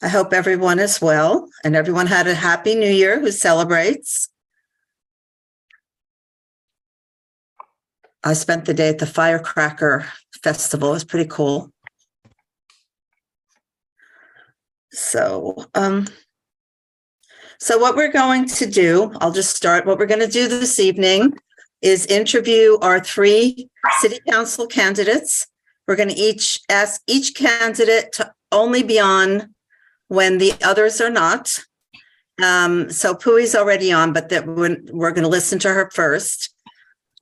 I hope everyone is well and everyone had a happy new year who celebrates. I spent the day at the Firecracker Festival. It was pretty cool. So what we're going to do, I'll just start. What we're going to do this evening is interview our 3 city council candidates. We're going to ask each candidate to only be on when the others are not. So Pui's already on, but we're going to listen to her first.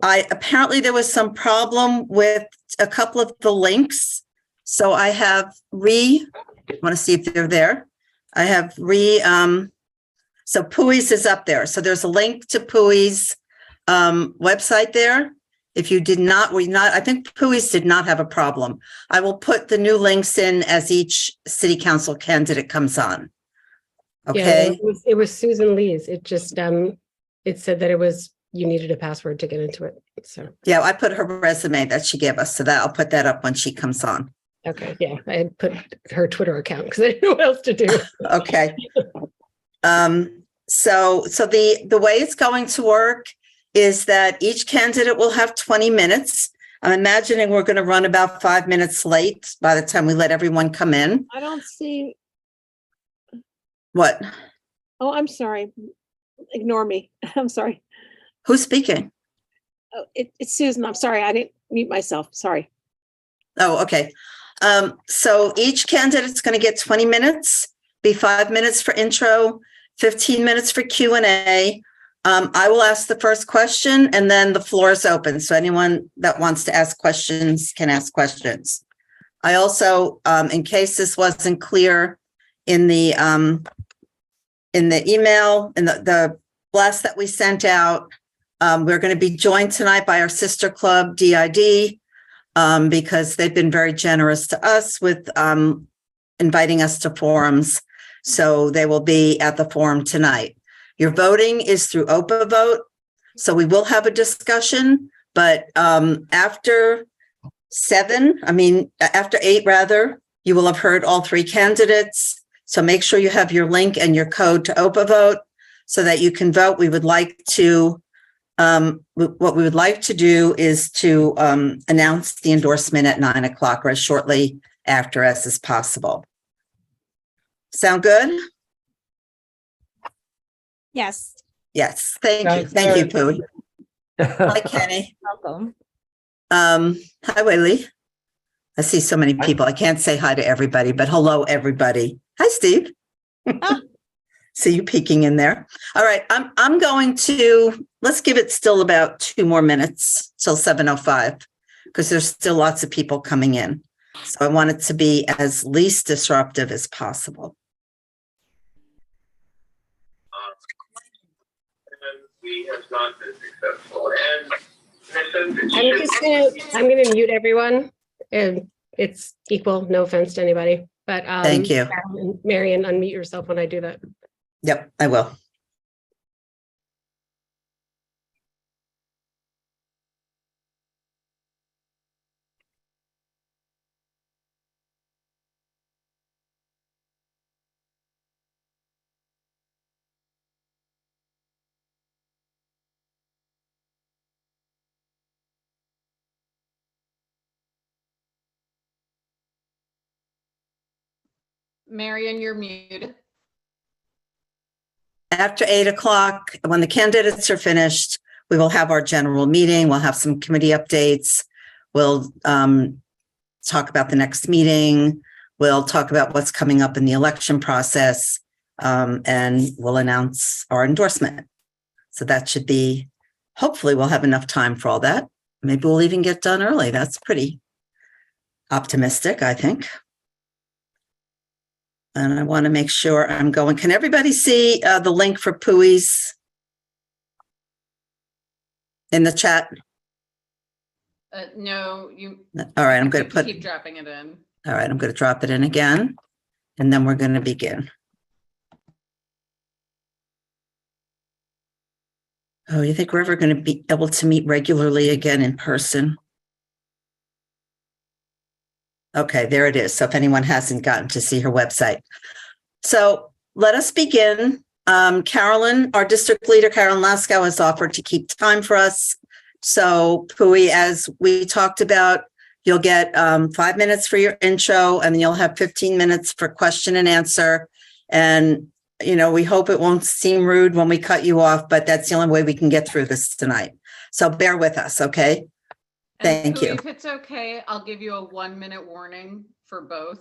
Apparently there was some problem with a couple of the links. So I have I want to see if they're there. I have so Pui's is up there. So there's a link to Pui's website there. If you did not, I think Pui's did not have a problem. I will put the new links in as each city council candidate comes on. Okay. Yeah, it was Susan Lee's. It just, it said that you needed a password to get into it. So yeah, I put her resume that she gave us, so that I'll put that up when she comes on. Okay. Yeah. I had put her Twitter account because I didn't know what else to do. Okay. So the way it's going to work is that each candidate will have 20 minutes. I'm imagining we're going to run about 5 minutes late by the time we let everyone come in. I don't see. What? Oh, I'm sorry. Ignore me. I'm sorry. Who's speaking? Oh, it's Susan. I'm sorry. I didn't mute myself. Sorry. Oh, okay. So each candidate's going to get 20 minutes, be 5 minutes for intro, 15 minutes for Q&A. I will ask the first question and then the floor is open. So anyone that wants to ask questions can ask questions. I also, in case this wasn't clear in the email, in the blast that we sent out, we're going to be joined tonight by our sister club, DID, because they've been very generous to us with inviting us to forums. So they will be at the forum tonight. Your voting is through OPA vote. So we will have a discussion, but after 8 rather, you will have heard all 3 candidates. So make sure you have your link and your code to OPA vote so that you can vote. We would like to, what we would like to do is to announce the endorsement at 9 o'clock or as shortly after as is possible. Sound good? Yes. Yes. Thank you. Thank you, Pooey. Hi, Kenny. Welcome. Hi, Whaley. I see so many people. I can't say hi to everybody, but hello, everybody. Hi, Steve. See you peeking in there. All right. I'm going to, let's give it still about 2 more minutes till 7:05 because there's still lots of people coming in. So I want it to be as least disruptive as possible. We have not been successful. And I'm gonna mute everyone, and it's equal. No offense to anybody, but Thank you, Marion. Unmute yourself when I do that. Yep, I will. Marion, you're muted. After 8 o'clock, when the candidates are finished, we will have our general meeting. We'll have some committee updates. We'll talk about the next meeting. We'll talk about what's coming up in the election process, and we'll announce our endorsement. So that should be, hopefully we'll have enough time for all that. Maybe we'll even get done early. That's pretty optimistic, I think. And I want to make sure I'm going. Can everybody see the link for Pui's in the chat? No, you. All right, I'm going to keep dropping it in. All right, I'm going to drop it in again, and then we're going to begin. Oh, you think we're ever going to be able to meet regularly again in person? Okay, there it is. So if anyone hasn't gotten to see her website. So let us begin. Carolyn, our district leader, Carolyn Laskow, has offered to keep time for us. So Pui, as we talked about, you'll get 5 minutes for your intro, and then you'll have 15 minutes for question and answer. And, you know, we hope it won't seem rude when we cut you off, but that's the only way we can get through this tonight. So bear with us, okay? And Thank Pooey, you. If it's okay, I'll give you a 1-minute warning for both,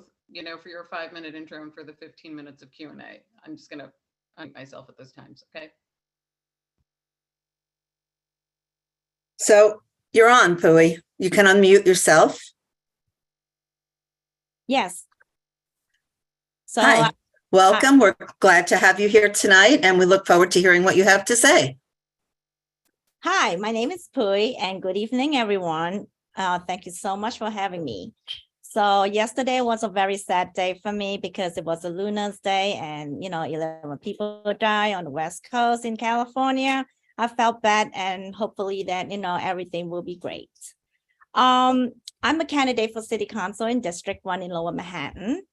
for your 5-minute intro and for the 15 minutes of Q&A. I'm just gonna unmute myself at those times, okay? So you're on, Pui. You can unmute yourself. Yes. So Hi, welcome. We're glad to have you here tonight, and we look forward to hearing what you have to say. hi, my name is Pui, and good evening, everyone. Thank you so much for having me. So yesterday was a very sad day for me because it was a Luna's Day, and 11 people died on the West Coast in California. I felt bad, and hopefully that everything will be great. I'm a candidate for City Council in District 1 in Lower Manhattan.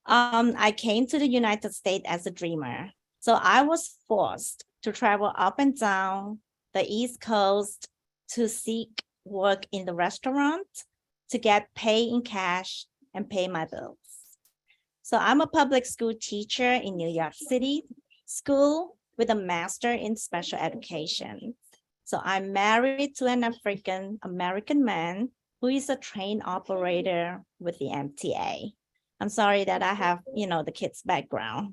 I came to the United States as a dreamer. So I was forced to travel up and down the East Coast to seek work in the restaurant, to get paid in cash and pay my bills. So I'm a public school teacher in New York City school with a master in special education. So I'm married to an African American man who is a train operator with the MTA. I'm sorry that I have, the kids' background.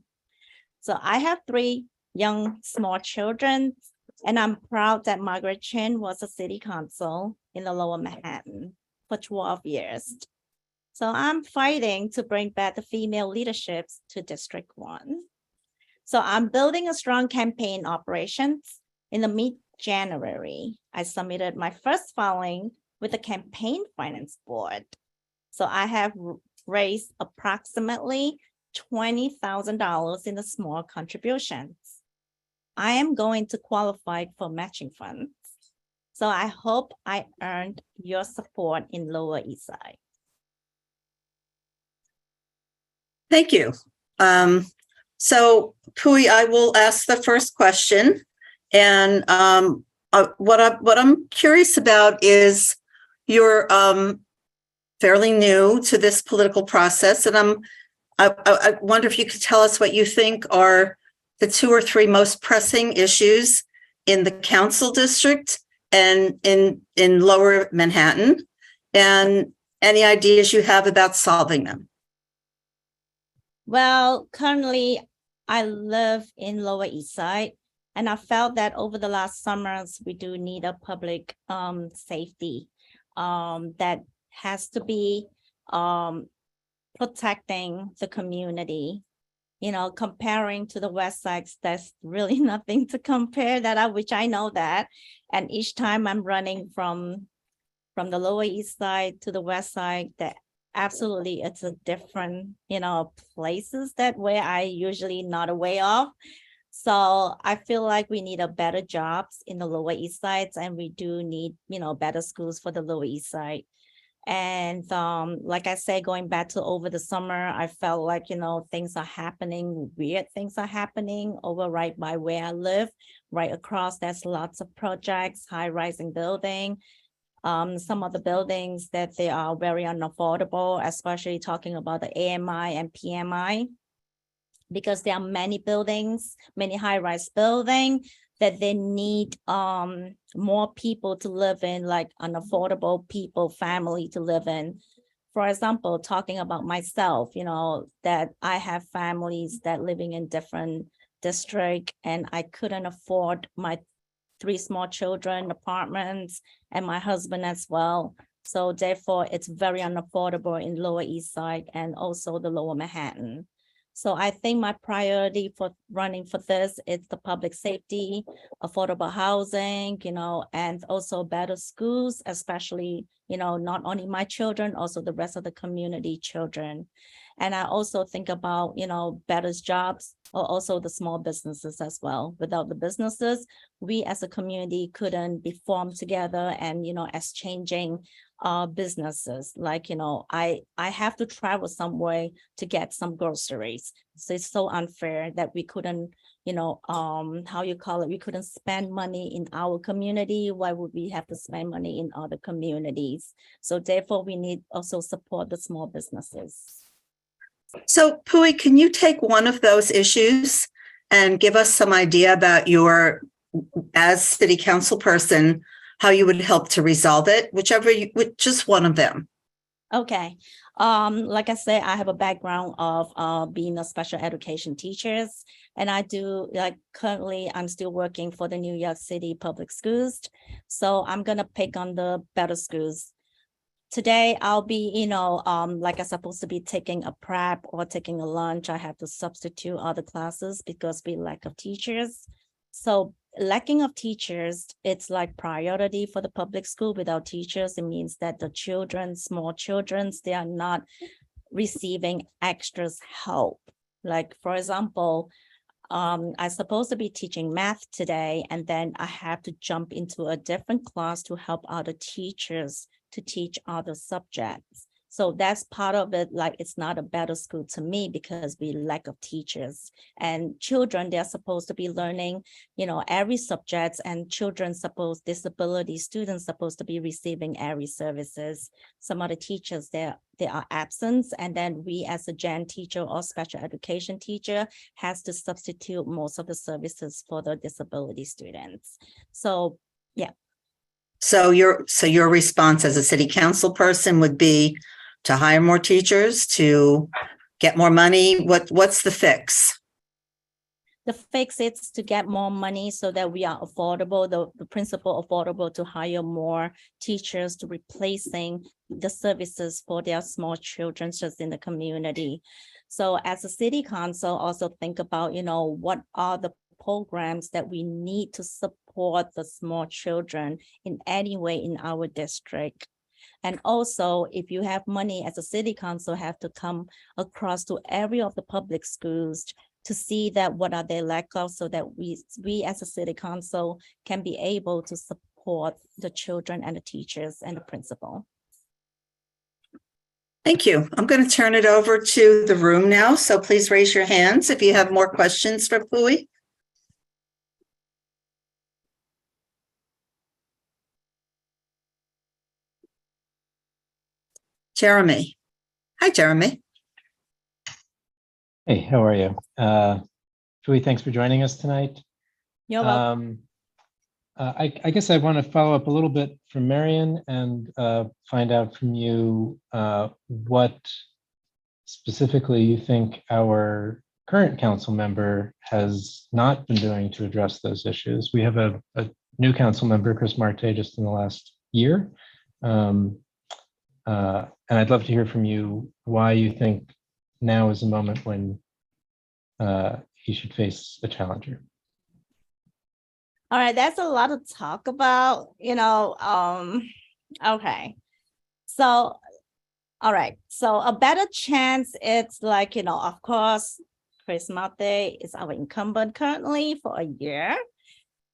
So I have 3 young, small children, and I'm proud that Margaret Chin was a city council in the Lower Manhattan for 12 years. So I'm fighting to bring back the female leaderships to District 1. So I'm building a strong campaign operations. In the mid-January, I submitted my first filing with the Campaign Finance Board. So I have raised approximately $20,000 in the small contributions. I am going to qualify for matching funds. So I hope I earned your support in Lower East Side. Thank you. So Pui, I will ask the first question. And what I'm curious about is you're fairly new to this political process, and I wonder if you could tell us what you think are the 2 or 3 most pressing issues in the council district and in Lower Manhattan, and any ideas you have about solving them. Well, currently I live in Lower East Side, and I felt that over the last summers, we do need a public safety that has to be protecting the community. Comparing to the West Side, there's really nothing to compare which I know that. And each time I'm running from the Lower East Side to the West Side, that absolutely it's a different, places that where I usually not aware of. So I feel like we need a better jobs in the Lower East Side, and we do need, better schools for the Lower East Side. And like I say, going back to over the summer, I felt like, things are happening, weird things are happening over right by where I live, right across. There's lots of projects, high-rising building. Some of the buildings that they are very unaffordable, especially talking about the AMI and PMI, because there are many buildings, many high-rise buildings that they need more people to live in, like unaffordable people, family to live in. For example, talking about myself, that I have families that living in different districts, and I couldn't afford my 3 small children apartments and my husband as well. So therefore, it's very unaffordable in Lower East Side and also the Lower Manhattan. So I think my priority for running for this is the public safety, affordable housing, and also better schools, especially, not only my children, also the rest of the community children. And I also think about, better jobs or also the small businesses as well. Without the businesses, we as a community couldn't be formed together and, exchanging businesses. Like, I have to travel some way to get some groceries. So it's so unfair that we couldn't, we couldn't spend money in our community. Why would we have to spend money in other communities? So therefore, we need also support the small businesses. So Pui, can you take one of those issues and give us some idea about as city council person, how you would help to resolve it, just one of them? Okay. Like I said, I have a background of being a special education teacher, and I do currently I'm still working for the New York City Public Schools. So I'm gonna pick on the better schools. Today I'll be, like I'm supposed to be taking a prep or taking a lunch. I have to substitute other classes because we lack of teachers. So lacking of teachers, it's like priority for the public school. Without teachers, it means that the children, small children, they are not receiving extras help. Like, for example, I'm supposed to be teaching math today, and then I have to jump into a different class to help other teachers to teach other subjects. So that's part of it. Like, it's not a better school to me because we lack of teachers, and children, they're supposed to be learning, every subject, and disability students supposed to be receiving every services. Some of the teachers, they are absent, and then we as a gen teacher or special education teacher has to substitute most of the services for the disability students. So, yeah. So your response as a city council person would be to hire more teachers, to get more money? What's the fix? The fix is to get more money so that we are affordable, the principle affordable to hire more teachers to replacing the services for their small children just in the community. So as a city council, also think about, what are the programs that we need to support the small children in any way in our district. And also, if you have money as a city council, have to come across to every of the public schools to see that what are they lack of, so that we as a city council can be able to support the children and the teachers and the principal. Thank you. I'm going to turn it over to the room now. So please raise your hands if you have more questions for Pui. Jeremy. Hi, Jeremy. Hey, how are you? Julie, thanks for joining us tonight. You're welcome. I guess I want to follow up a little bit from Marion and find out from you what specifically you think our current council member has not been doing to address those issues. We have a new council member, Chris Marte, just in the last year. And I'd love to hear from you why you think now is the moment when he should face a challenger. All right, that's a lot to talk about, okay. So, all right, so a better chance, it's like, of course, Chris Marte is our incumbent currently for a year.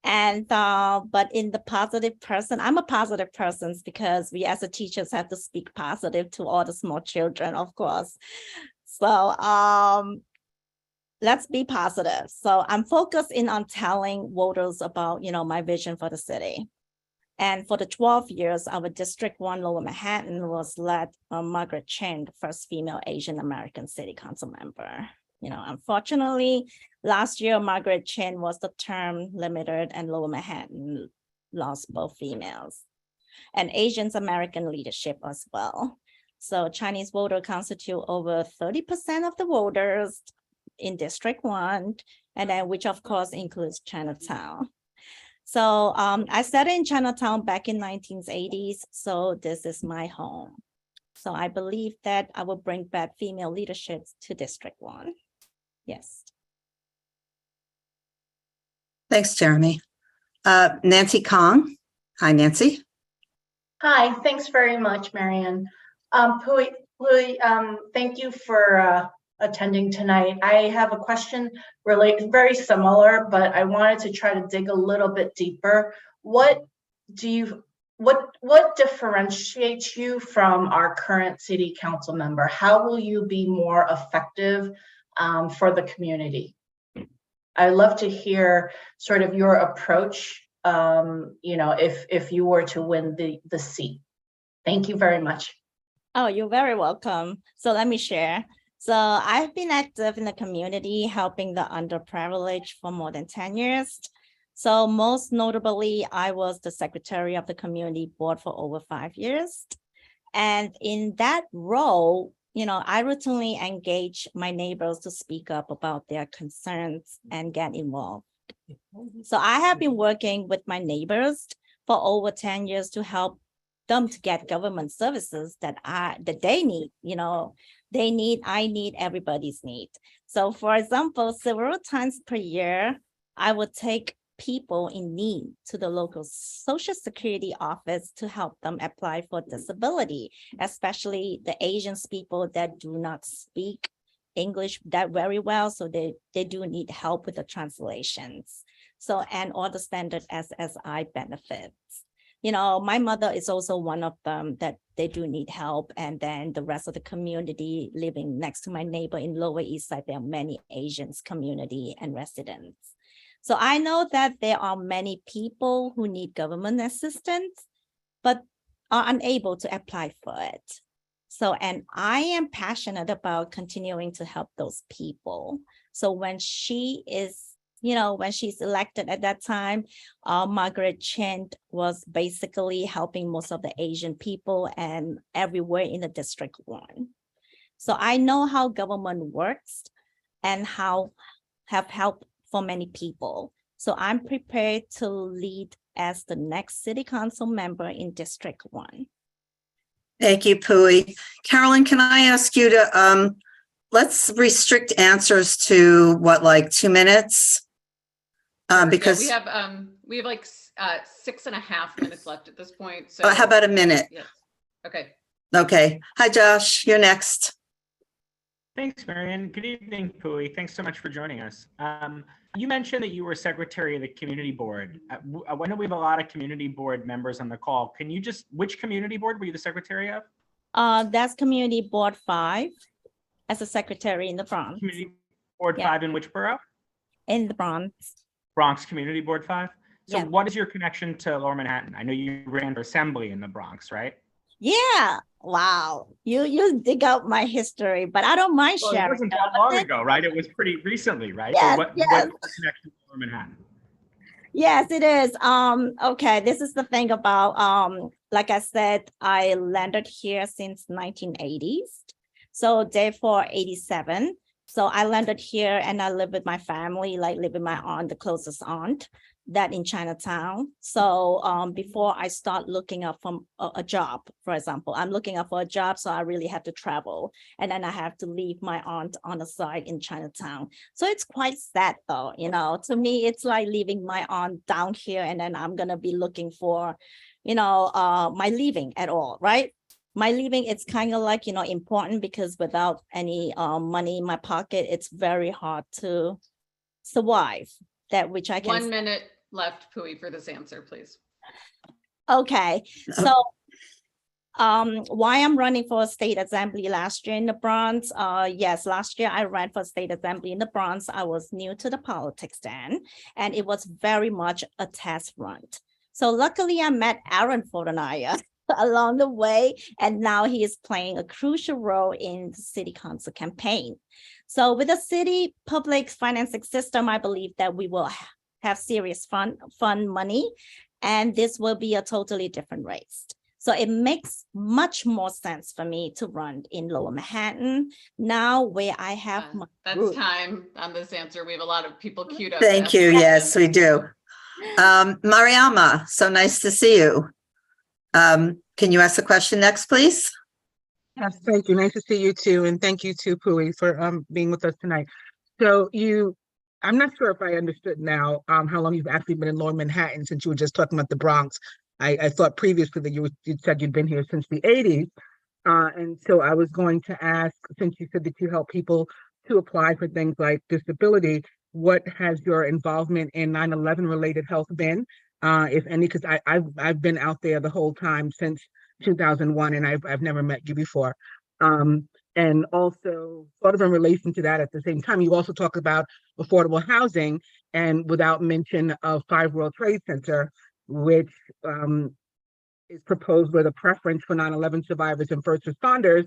And but in the positive person, I'm a positive person because we as a teachers have to speak positive to all the small children, of course. So let's be positive. So I'm focused in on telling voters about, my vision for the city. And for the 12 years, our District 1 Lower Manhattan was led by Margaret Chen, the first female Asian American city council member. Unfortunately, last year, Margaret Chen was the term limited and Lower Manhattan lost both females and Asian American leadership as well. So Chinese voters constitute over 30% of the voters in District 1, and then which of course includes Chinatown. So I started in Chinatown back in 1980s. So this is my home. So I believe that I will bring back female leadership to District 1. Yes. Thanks, Jeremy. Nancy Kong. Hi, Nancy. Hi, thanks very much, Marion. Pui, thank you for attending tonight. I have a question related, very similar, but I wanted to try to dig a little bit deeper. What differentiates you from our current city council member? How will you be more effective for the community. I'd love to hear sort of your approach, if you were to win the seat. Thank you very much. Oh, you're very welcome. So let me share. So I've been active in the community, helping the underprivileged for more than 10 years. So most notably, I was the secretary of the community board for over 5 years. And in that role, I routinely engage my neighbors to speak up about their concerns and get involved. So I have been working with my neighbors for over 10 years to help them to get government services that they need. I need, everybody's need. So for example, several times per year, I would take people in need to the local Social Security office to help them apply for disability, especially the Asian people that do not speak English that very well. So they do need help with the translations. So, and all the standard SSI benefits. My mother is also one of them that they do need help. And then the rest of the community living next to my neighbor in Lower East Side, there are many Asians community and residents. So I know that there are many people who need government assistance, but are unable to apply for it. So, and I am passionate about continuing to help those people. So when she is, when she's elected at that time, Margaret Chen was basically helping most of the Asian people and everywhere in the District 1. So I know how government works and how have helped for many people. So I'm prepared to lead as the next city council member in District 1. Thank you, Pui. Carolyn, can I ask you to, let's restrict answers to like 2 minutes? Because we have like 6.5 minutes left at this point. So how about a minute? Yes. Okay. Okay. Hi, Josh. You're next. Thanks, Marion. Good evening, Pui. Thanks so much for joining us. You mentioned that you were secretary of the community board. I know we have a lot of community board members on the call. Can you which community board were you the secretary of? That's Community Board 5 as a secretary in the Bronx. Community Board 5 in which borough? In the Bronx. Bronx Community Board 5. So Yeah. What is your connection to Lower Manhattan? I know you ran for assembly in the Bronx, right? Yeah. Wow. You dig out my history, but I don't mind Well, sharing. it wasn't that long ago, right? It was pretty recently, right? Yes, So what is the connection to Lower Manhattan? Yes, it is. Okay, this is the thing about, like I said, I landed here since 1980s. So therefore 87. So I landed here and I live with my family, like live with my aunt, the closest aunt, that in Chinatown. So before I start looking up for a job, for example, I'm looking up for a job, so I really have to travel. And then I have to leave my aunt on the side in Chinatown. So it's quite sad though, to me, it's like leaving my aunt down here and then I'm gonna be looking for, my living at all, right? My living, it's kind of like, important because without any money in my pocket, it's very hard to survive. That which I can. 1 minute left, Pui, for this answer, please. Okay, so why I'm running for state assembly last year in the Bronx? Yes, last year I ran for state assembly in the Bronx. I was new to the politics then, and it was very much a test run. So luckily I met Aaron Fortanaya along the way, and now he is playing a crucial role in the city council campaign. So with the city public financing system, I believe that we will have serious fund money, and this will be a totally different race. So it makes much more sense for me to run in Lower Manhattan now where I have my That's roots. time on this answer. We have a lot of people queued up. Thank you. Yes, we do. Mariama, so nice to see you. Can you ask the question next, please? Yes, thank you. Nice to see you too. And thank you to Pui for being with us tonight. So I'm not sure if I understood now how long you've actually been in Lower Manhattan, since you were just talking about the Bronx. I thought previously that you said you'd been here since the 80s. And so I was going to ask, since you said that you help people to apply for things like disability, what has your involvement in 9/11 related health been, if any? Because I've been out there the whole time since 2001, and I've never met you before. And And also sort of in relation to that, at the same time, you also talk about affordable housing and without mention of 5 World Trade Center, which is proposed with a preference for 9/11 survivors and first responders,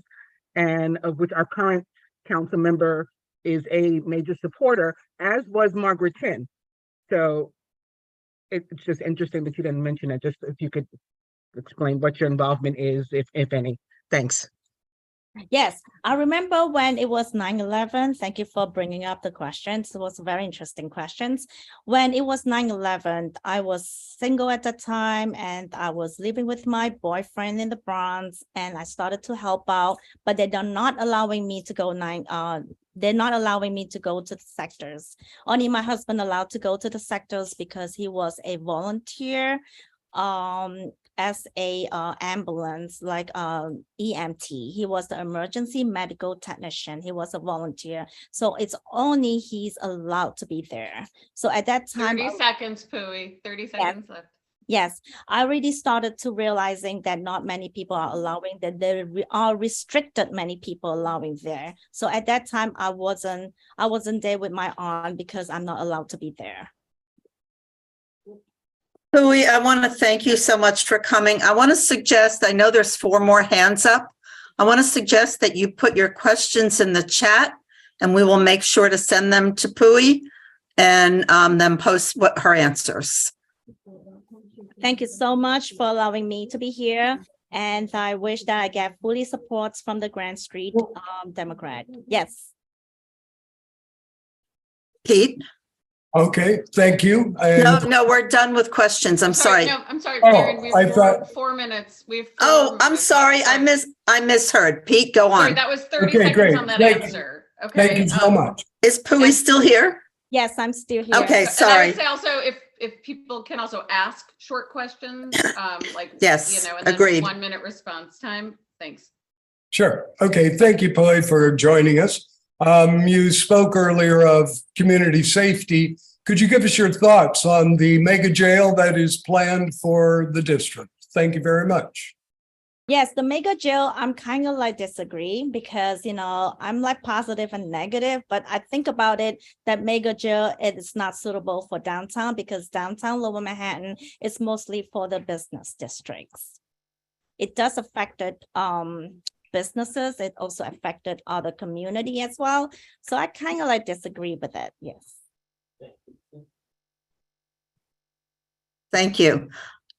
and of which our current council member is a major supporter, as was Margaret Chin. So it's just interesting that you didn't mention it. Just if you could explain what your involvement is, if any. Thanks. Yes, I remember when it was 9/11. Thank you for bringing up the questions. It was very interesting questions. When it was 9/11, I was single at the time and I was living with my boyfriend in the Bronx, and I started to help out, but they're not allowing me to go they're not allowing me to go to the sectors. Only my husband allowed to go to the sectors because he was a volunteer as a ambulance, like EMT. He was the emergency medical technician. He was a volunteer. So it's only he's allowed to be there. So at that time— 30 seconds, Pui, 30 seconds left. Yes, I already started to realizing that not many people are allowing, that there are restricted many people allowing there. So at that time, I wasn't there with my aunt because I'm not allowed to be there. Louis, I want to thank you so much for coming. I want to suggest, I know there's 4 more hands up. I want to suggest that you put your questions in the chat and we will make sure to send them to Pui and then post what her answers. Thank you so much for allowing me to be here. And I wish that I get fully supports from the Grand Street Democrat. Yes. Pete? Okay, thank you. No, we're done with questions. I'm sorry. No, I'm sorry, Oh, Karen. We I have thought- 4 minutes. We have 4 Oh, I'm minutes. sorry. I misheard. Pete, go Sorry, on. that was 30 Okay, seconds great. on that Thank you. answer. Okay. Thank you so much. Is Pui still here? Yes, I'm still here. Okay, And I sorry. would say also, if people can also ask short questions, like, Yes, you know, and then agreed. 1 minute response time. Thanks. Sure. Okay, thank you, Pui, for joining us. You spoke earlier of community safety. Could you give us your thoughts on the mega jail that is planned for the district? Thank you very much. Yes, the mega jail, I'm kind of like disagree because, you know, I'm like positive and negative, but I think about it, that mega jail, it is not suitable for downtown because downtown Lower Manhattan is mostly for the business districts. It does affect businesses. It also affected other community as well. So I kind of like disagree with it. Yes. Thank you.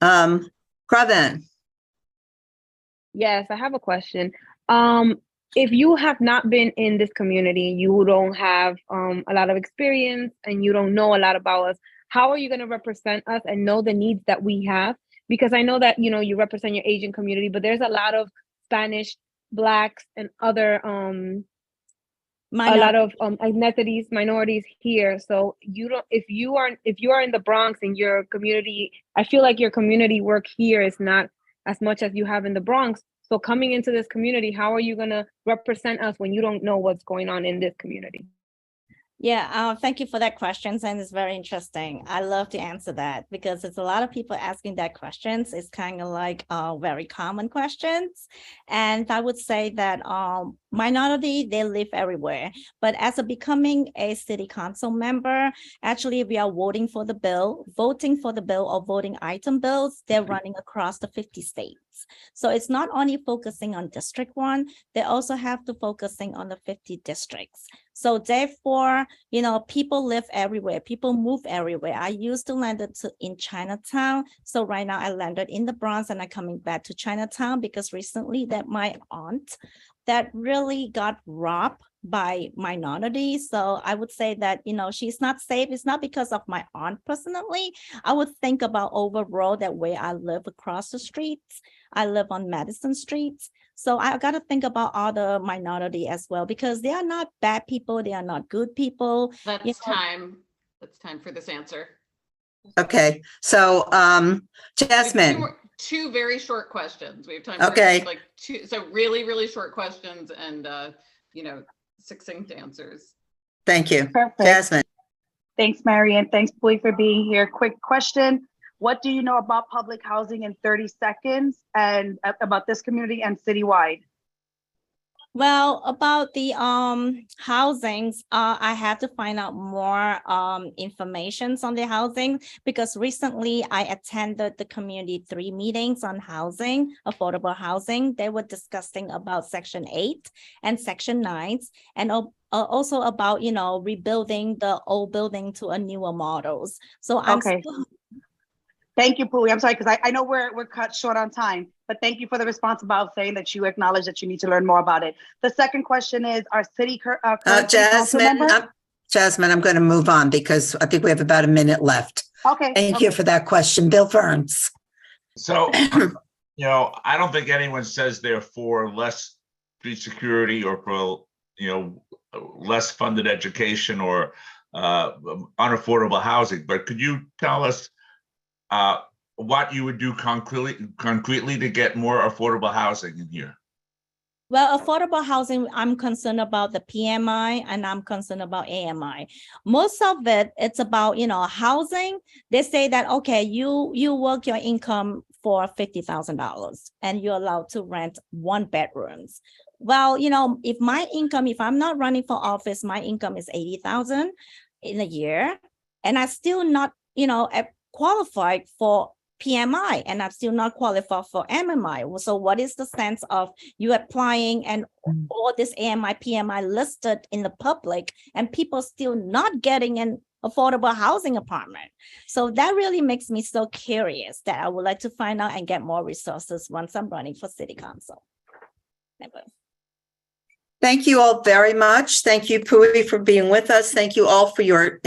Craven. Yes, I have a question. If you have not been in this community, you don't have a lot of experience and you don't know a lot about us, how are you going to represent us and know the needs that we have? Because I know that, you know, you represent your Asian community, but there's a lot of Spanish, Blacks, and other a lot of ethnicities, minorities here. So you don't, if you are in the Bronx and your community, I feel like your community work here is not as much as you have in the Bronx. So coming into this community, how are you going to represent us when you don't know what's going on in this community? Yeah, thank you for that question, and it's very interesting. I love to answer that because it's a lot of people asking that questions. It's kind of like very common questions. And I would say that minority, they live everywhere. But as becoming a city council member, actually we are voting for the bill or voting item bills. They're running across the 50 states. So it's not only focusing on District 1, they also have to focusing on the 50 districts. So therefore, you know, people live everywhere, people move everywhere. I used to land in Chinatown. So right now I landed in the Bronx and I'm coming back to Chinatown because recently that my aunt that really got robbed by minority. So I would say that, you know, she's not safe. It's not because of my aunt personally. I would think about overall that way I live across the streets. I live on Madison Street. So I got to think about other minority as well, because they are not bad people. They are not good people. That's time. That's time for this answer. Okay, so Jasmine. Two very short questions. We have time Okay. for like 2, so really, really short questions and you know, succinct answers. Thank you. Perfect. Jasmine. Thanks, Marian. Thanks, Pui, for being here. Quick question. What do you know about public housing in 30 seconds and about this community and citywide? Well, about the housings, I had to find out more information on the housing because recently I attended the community 3 meetings on housing, affordable housing. They were discussing about Section 8 and Section 9 and also about, you know, rebuilding the old building to a newer models. So I'm Okay. still. Thank you, Pooey. I'm sorry, because I know we're cut short on time, but thank you for the response about saying that you acknowledge that you need to learn more about it. The second question is, our city current city council member? Jasmine, I'm going to move on because I think we have about a minute left. Okay. Thank you for that question. Bill Burns. So, you know, I don't think anyone says they're for less street security or for, you know, less funded education or unaffordable housing, but could you tell us what you would do concretely to get more affordable housing in here? Well, affordable housing, I'm concerned about the PMI and I'm concerned about AMI. Most of it, it's about, you know, housing. They say that, okay, you work your income for $50,000 and you're allowed to rent 1 bedrooms. Well, you know, if my income, if I'm not running for office, my income is 80,000 in a year, and I still not, you know, qualified for PMI and I'm still not qualified for MMI. So what is the sense of you applying and all this AMI, PMI listed in the public and people still not getting an affordable housing apartment? So that really makes me so curious that I would like to find out and get more resources once I'm running for city council. Thank you all very much. Thank you, Pui, for being with us. Thank you all for your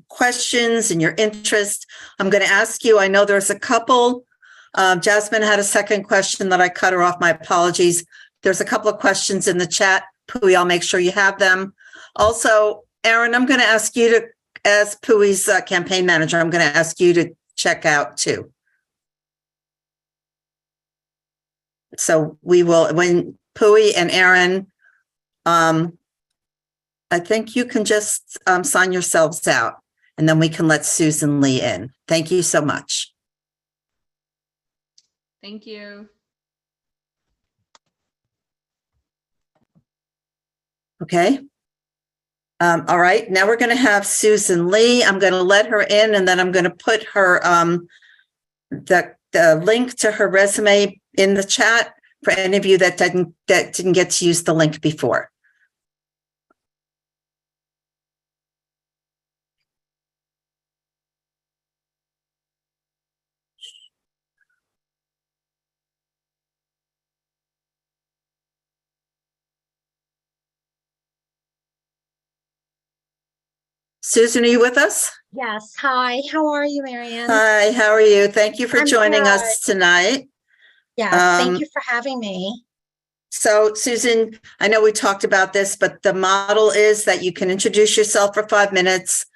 questions and your interest. I'm going to ask you, I know there's a couple. Jasmine had a second question that I cut her off. My apologies. There's a couple of questions in the chat. Pui, I'll make sure you have them. Also, Aaron, I'm going to ask you to, as Pui's campaign manager, I'm going to ask you to check out too. So we will, when Pui and Aaron, I think you can just sign yourselves out and then we can let Susan Lee in. Thank you so much. Thank you. Okay. All right. Now we're going to have Susan Lee. I'm going to let her in and then I'm going to put her the link to her resume in the chat for any of you that didn't get to use the link before. Susan, are you with us? Yes. Hi. How are you, Marianne? Hi, how are you? Thank you for joining us tonight. Yes. Thank you for having me. So, Susan, I know we talked about this, but the model is that you can introduce yourself for 5 minutes.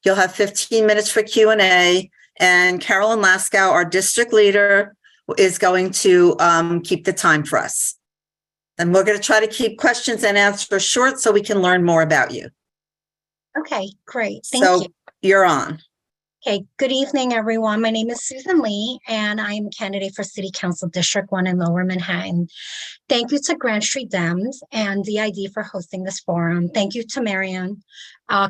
You'll have 15 minutes for Q&A, and Carolyn Laskow, our district leader, is going to keep the time for us. And we're going to try to keep questions and answers short so we can learn more about you. Okay, great. Thank you. You're on. Okay, good evening, everyone. My name is Susan Lee, and I'm a candidate for City Council District 1 in Lower Manhattan. Thank you to Grand Street Dems and DID for hosting this forum. Thank you to Marianne,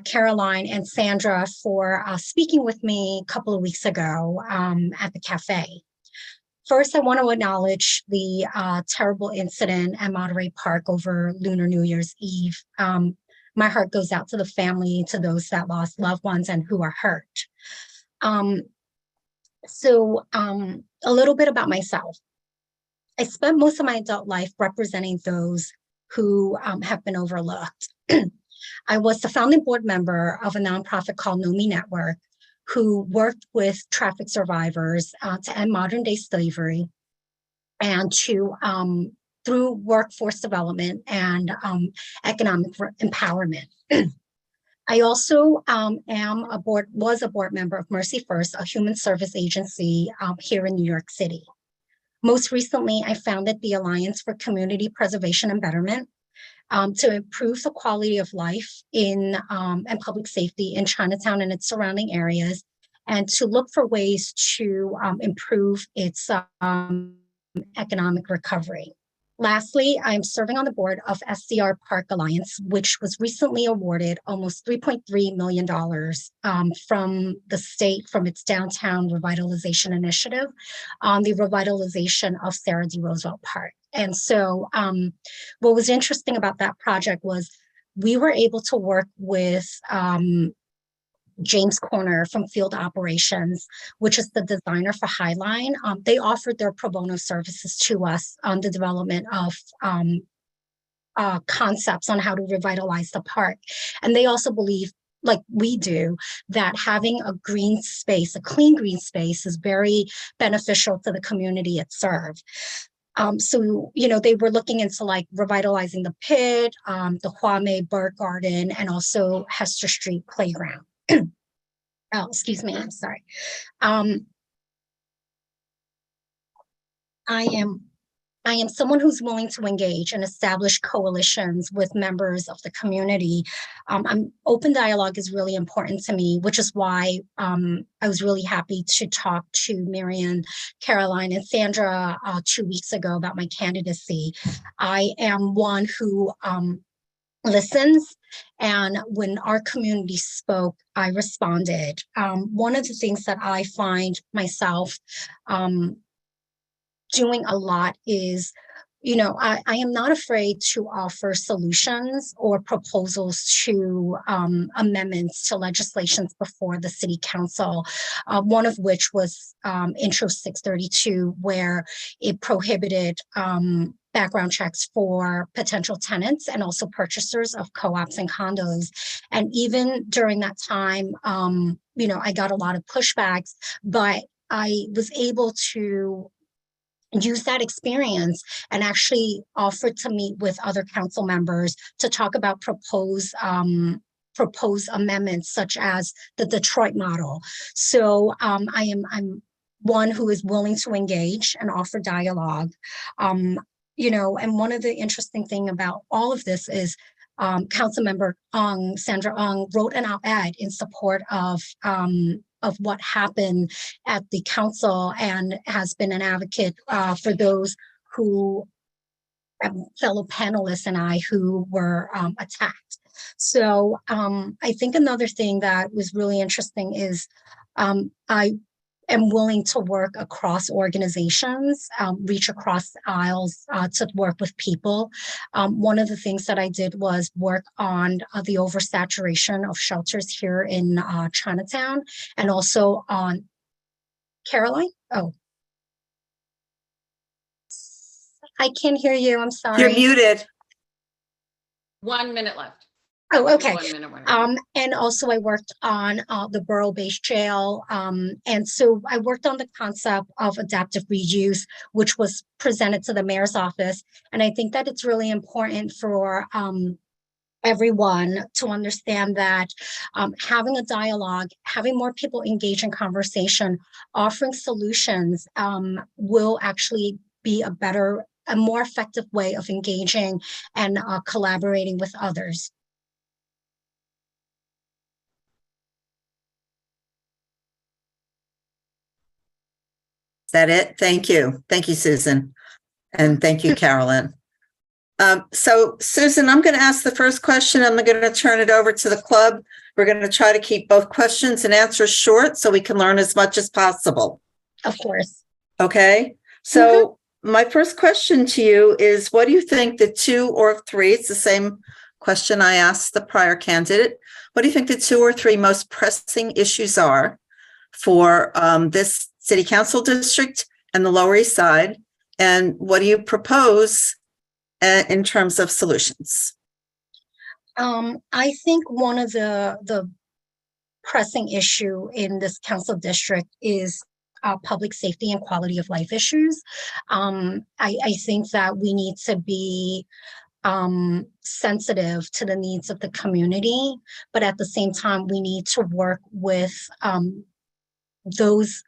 Caroline, and Sandra for speaking with me a couple of weeks ago at the cafe. First, I want to acknowledge the terrible incident at Monterey Park over Lunar New Year's Eve. My heart goes out to the family, to those that lost loved ones and who are hurt. A little bit about myself. I spent most of my adult life representing those who have been overlooked. I was the founding board member of a nonprofit called Know Me Network, who worked with traffic survivors to end modern day slavery and to through workforce development and economic empowerment. I also was a board member of Mercy First, a human service agency here in New York City. Most recently, I founded the Alliance for Community Preservation and Betterment to improve the quality of life and public safety in Chinatown and its surrounding areas, and to look for ways to improve its economic recovery. Lastly, I'm serving on the board of SCR Park Alliance, which was recently awarded almost $3.3 million from the state, from its downtown revitalization initiative on the revitalization of Sarah D. Roosevelt Park. And so what was interesting about that project was we were able to work with James Corner from Field Operations, which is the designer for Highline. They offered their pro bono services to us on the development of concepts on how to revitalize the park. And they also believe, like we do, that having a green space, a clean green space, is very beneficial to the community it serves. So, you know, they were looking into like revitalizing the pit, the Huame Bird Garden, and also Hester Street Playground. Oh, excuse me, I'm sorry. I am someone who's willing to engage and establish coalitions with members of the community. Open dialogue is really important to me, which is why I was really happy to talk to Marian, Caroline, and Sandra 2 weeks ago about my candidacy. I am one who listens, and when our community spoke, I responded. One of the things that I find myself doing a lot is, you know, I am not afraid to offer solutions or proposals to amendments to legislations before the city council, one of which was Intro 632, where it prohibited background checks for potential tenants and also purchasers of co-ops and condos. And even during that time, you know, I got a lot of pushbacks, but I was able to use that experience and actually offer to meet with other council members to talk about proposed amendments, such as the Detroit model. So I'm one who is willing to engage and offer dialogue. You know, and one of the interesting thing about all of this is Councilmember Sandra Ong, wrote an op-ed in support of what happened at the council, and has been an advocate for those who, fellow panelists and I, who were attacked. So I think another thing that was really interesting is I am willing to work across organizations, reach across aisles to work with people. One of the things that I did was work on the oversaturation of shelters here in Chinatown, and also on Caroline. Oh, I can't hear you. I'm sorry. You're muted. 1 minute left. Oh, okay. 1 minute warning. And also I worked on the borough-based jail. And so I worked on the concept of adaptive reuse, which was presented to the mayor's office. And I think that it's really important for everyone to understand that having a dialogue, having more people engage in conversation, offering solutions will actually be a more effective way of engaging and collaborating with others. Is that it? Thank you. Thank you, Susan. And thank you, Carolyn. So Susan, I'm going to ask the first question. I'm going to turn it over to the club. We're going to try to keep both questions and answers short so we can learn as much as possible. Of course. Okay. So my first question to you is, what do you think the 2 or 3, it's the same question I asked the prior candidate, what do you think the 2 or 3 most pressing issues are for this city council district and the Lower East Side? And what do you propose in terms of solutions? I think one of the pressing issue in this council district is public safety and quality of life issues. I think that we need to be sensitive to the needs of the community, but at the same time, we need to work with those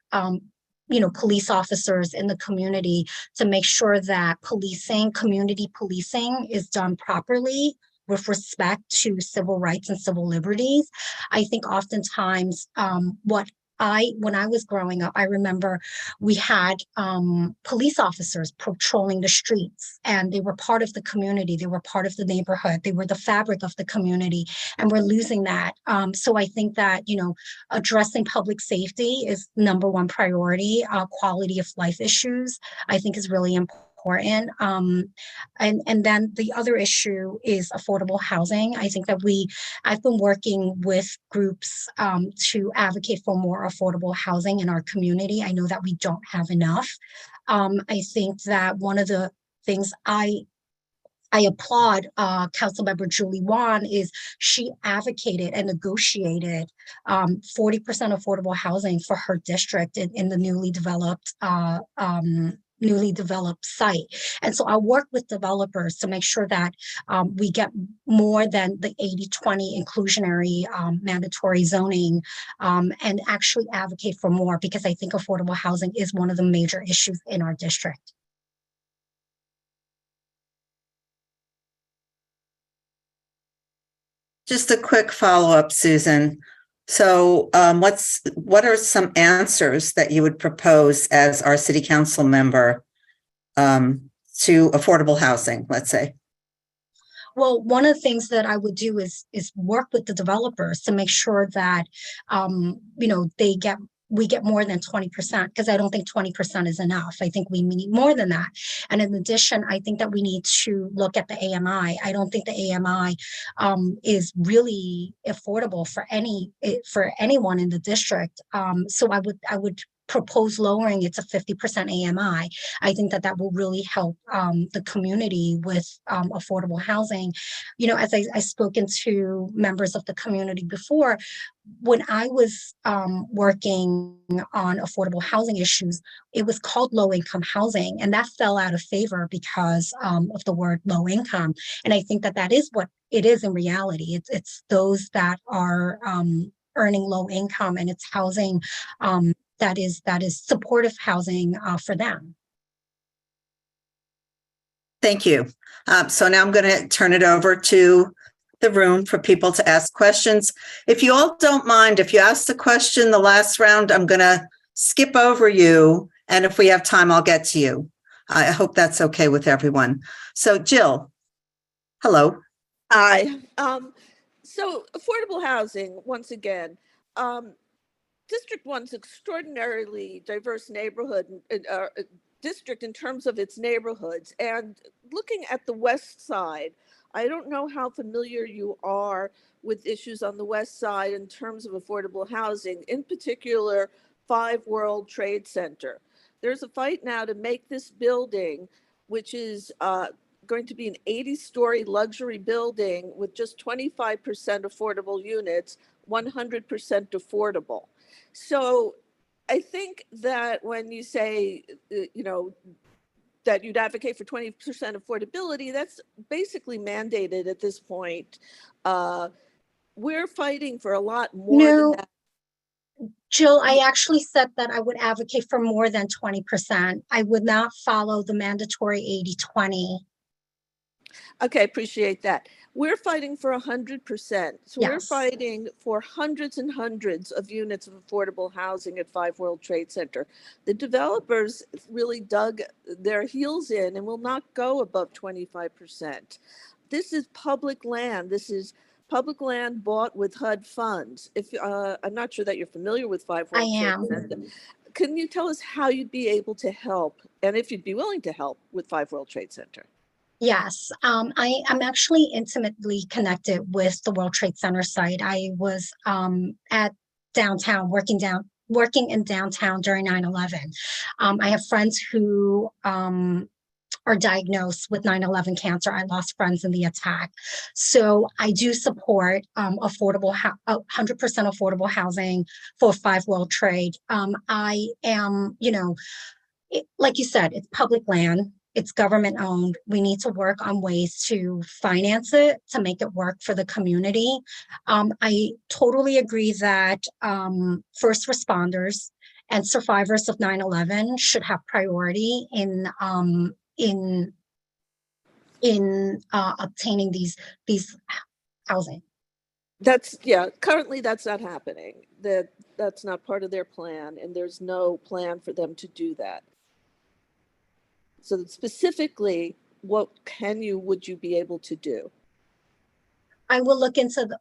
police officers in the community to make sure that community policing is done properly with respect to civil rights and civil liberties. I think oftentimes what when I was growing up, I remember we had police officers patrolling the streets, and they were part of the community. They were part of the neighborhood. They were the fabric of the community, and we're losing that. So I think that, addressing public safety is #1 priority. Quality of life issues, I think, is really important. And then the other issue is affordable housing. I think that I've been working with groups to advocate for more affordable housing in our community. I know that we don't have enough. I think that one of the things I applaud Councilmember Julie Wan is she advocated and negotiated 40% affordable housing for her district in the newly developed site. And so I'll work with developers to make sure that we get more than the 80-20 inclusionary mandatory zoning, and actually advocate for more, because I think affordable housing is one of the major issues in our district. Just a quick follow-up, Susan. So what are some answers that you would propose as our city council member to affordable housing, let's say? Well, one of the things that I would do is work with the developers to make sure that we get more than 20%, because I don't think 20% is enough. I think we need more than that. And in addition, I think that we need to look at the AMI. I don't think the AMI is really affordable for anyone in the district. So I would propose lowering it to 50% AMI. I think that will really help the community with affordable housing. As I've spoken to members of the community before, when I was working on affordable housing issues, it was called low-income housing, and that fell out of favor because of the word low income. And I think that is what it is in reality. It's those that are earning low income, and it's housing that is supportive housing for them. Thank you. So now I'm going to turn it over to the room for people to ask questions. If you all don't mind, if you asked a question the last round, I'm going to skip over you. And if we have time, I'll get to you. I hope that's okay with everyone. So Jill, hello. Hi. So affordable housing, once again, District 1's extraordinarily diverse neighborhood district in terms of its neighborhoods. And looking at the west side, I don't know how familiar you are with issues on the west side in terms of affordable housing, in particular, 5 World Trade Center. There's a fight now to make this building, which is going to be an 80-story luxury building with just 25% affordable units, 100% affordable. So I think that when you say, that you'd advocate for 20% affordability, that's basically mandated at this point. We're fighting for a lot more than that. Jill, I actually said that I would advocate for more than 20%. I would not follow the mandatory 80-20. Okay, appreciate that. We're fighting for 100%. So Yes. We're fighting for hundreds and hundreds of units of affordable housing at 5 World Trade Center. The developers really dug their heels in and will not go above 25%. This is public land. This is public land bought with HUD funds. I'm not sure that you're familiar with 5 World Trade Center. Can you tell us how you'd be able to help, and if you'd be willing to help with 5 World Trade Center? Yes, I'm actually intimately connected with the World Trade Center site. I was at downtown, working in downtown during 9/11. I have friends who are diagnosed with 9/11 cancer. I lost friends in the attack. So I do support 100% affordable housing for 5 World Trade. I am, like you said, it's public land. It's government owned. We need to work on ways to finance it, to make it work for the community. I totally agree that first responders and survivors of 9/11 should have priority in obtaining these housing. currently that's not happening. That's not part of their plan, and there's no plan for them to do that. So specifically, what would you be able to do? I will look into the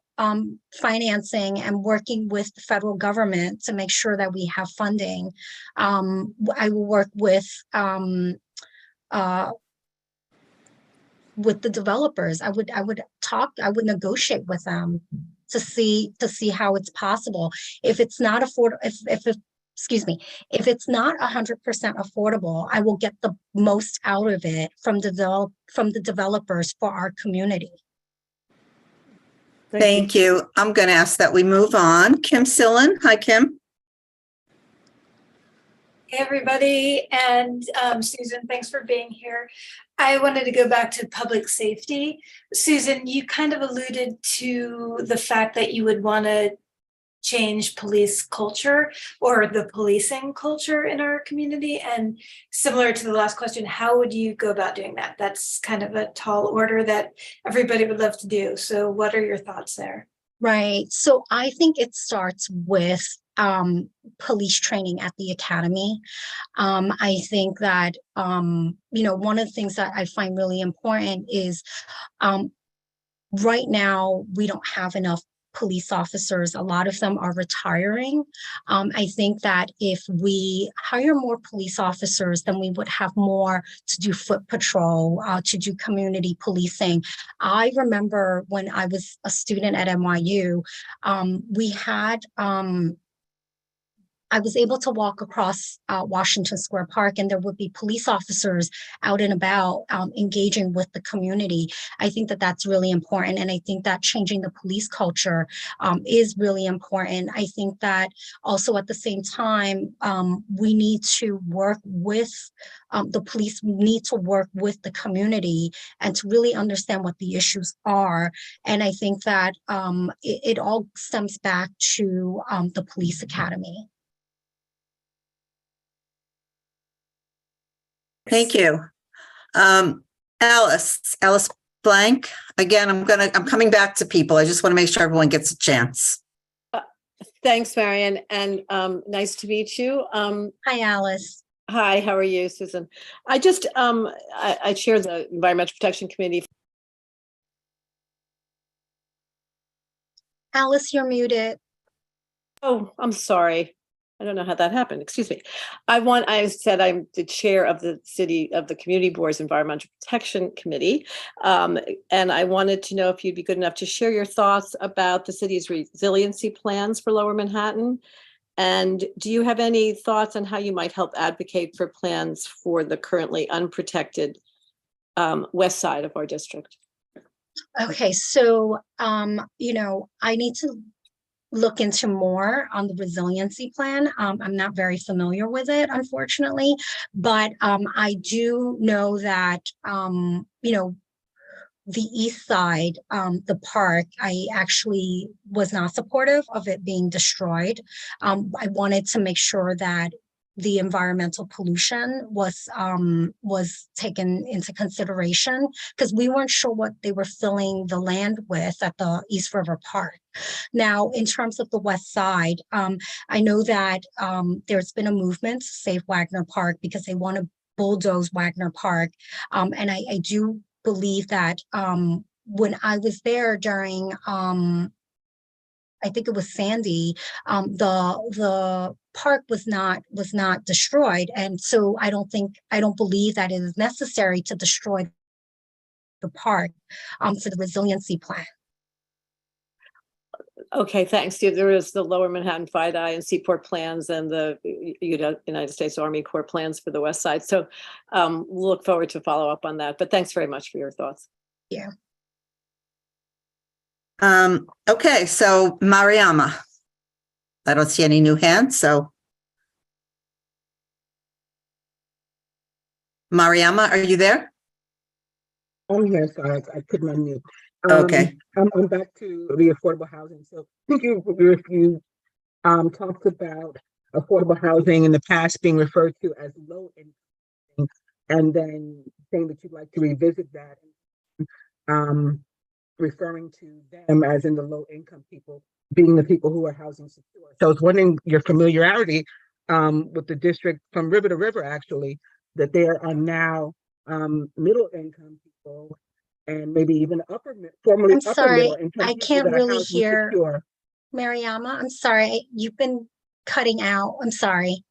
financing and working with the federal government to make sure that we have funding. I will work with the developers. I would negotiate with them to see how it's possible. If it's not affordable, if it's not 100% affordable, I will get the most out of it from the developers for our community. Thank you. I'm going to ask that we move on. Kim Sillen. Hi, Kim. Hey, everybody. And Susan, thanks for being here. I wanted to go back to public safety. Susan, you kind of alluded to the fact that you would want to change police culture or the policing culture in our community. And similar to the last question, how would you go about doing that? That's kind of a tall order that everybody would love to do. So what are your thoughts there? Right. So I think it starts with police training at the academy. I think that, one of the things that I find really important is right now we don't have enough police officers. A lot of them are retiring. I think that if we hire more police officers, then we would have more to do foot patrol, to do community policing. I remember when I was a student at NYU, we had I was able to walk across Washington Square Park, and there would be police officers out and about engaging with the community. I think that that's really important. And I think that changing the police culture is really important. I think that also at the same time, we need to work with the police, need to work with the community and to really understand what the issues are. And I think that it all stems back to the police academy. Thank you. Alice Blank. Again, I'm coming back to people. I just want to make sure everyone gets a chance. Thanks, Marion, and nice to meet you. Hi, Alice. Hi, how are you, Susan? I just I chair the Environmental Protection Committee. Alice, you're muted. Oh, I'm sorry. I don't know how that happened. Excuse me. I said I'm the chair of the Community Board's Environmental Protection Committee. And I wanted to know if you'd be good enough to share your thoughts about the city's resiliency plans for Lower Manhattan. And do you have any thoughts on how you might help advocate for plans for the currently unprotected west side of our district? Okay, so, I need to look into more on the resiliency plan. I'm not very familiar with it, unfortunately, but I do know that, the east side, the park, I actually was not supportive of it being destroyed. I wanted to make sure that the environmental pollution was taken into consideration because we weren't sure what they were filling the land with at the East River Park. Now, in terms of the west side, I know that there's been a movement to save Wagner Park because they want to bulldoze Wagner Park. And I do believe that when I was there during, I think it was Sandy, the park was not destroyed. And so I don't believe that it is necessary to destroy the park for the resiliency plan. Okay, thanks. There is the Lower Manhattan FIDI and Seaport plans and the United States Army Corps plans for the west side. So we'll look forward to follow up on that. But thanks very much for your thoughts. Yeah. Okay, so Mariama. I don't see any new hands, so. Mariama, are you there? I'm here, sorry, I couldn't unmute. Okay. I'm back to the affordable housing. So I think you talked about affordable housing in the past being referred to as low income, and then saying that you'd like to revisit that. referring to them as in the low income people being the people who are housing secure. So I was wondering your familiarity with the district from river to river, actually, that there are now middle income people and maybe even formerly I'm upper sorry, middle income I people can't that are really housing hear secure. Mariama. I'm sorry, you've been cutting out. I'm sorry.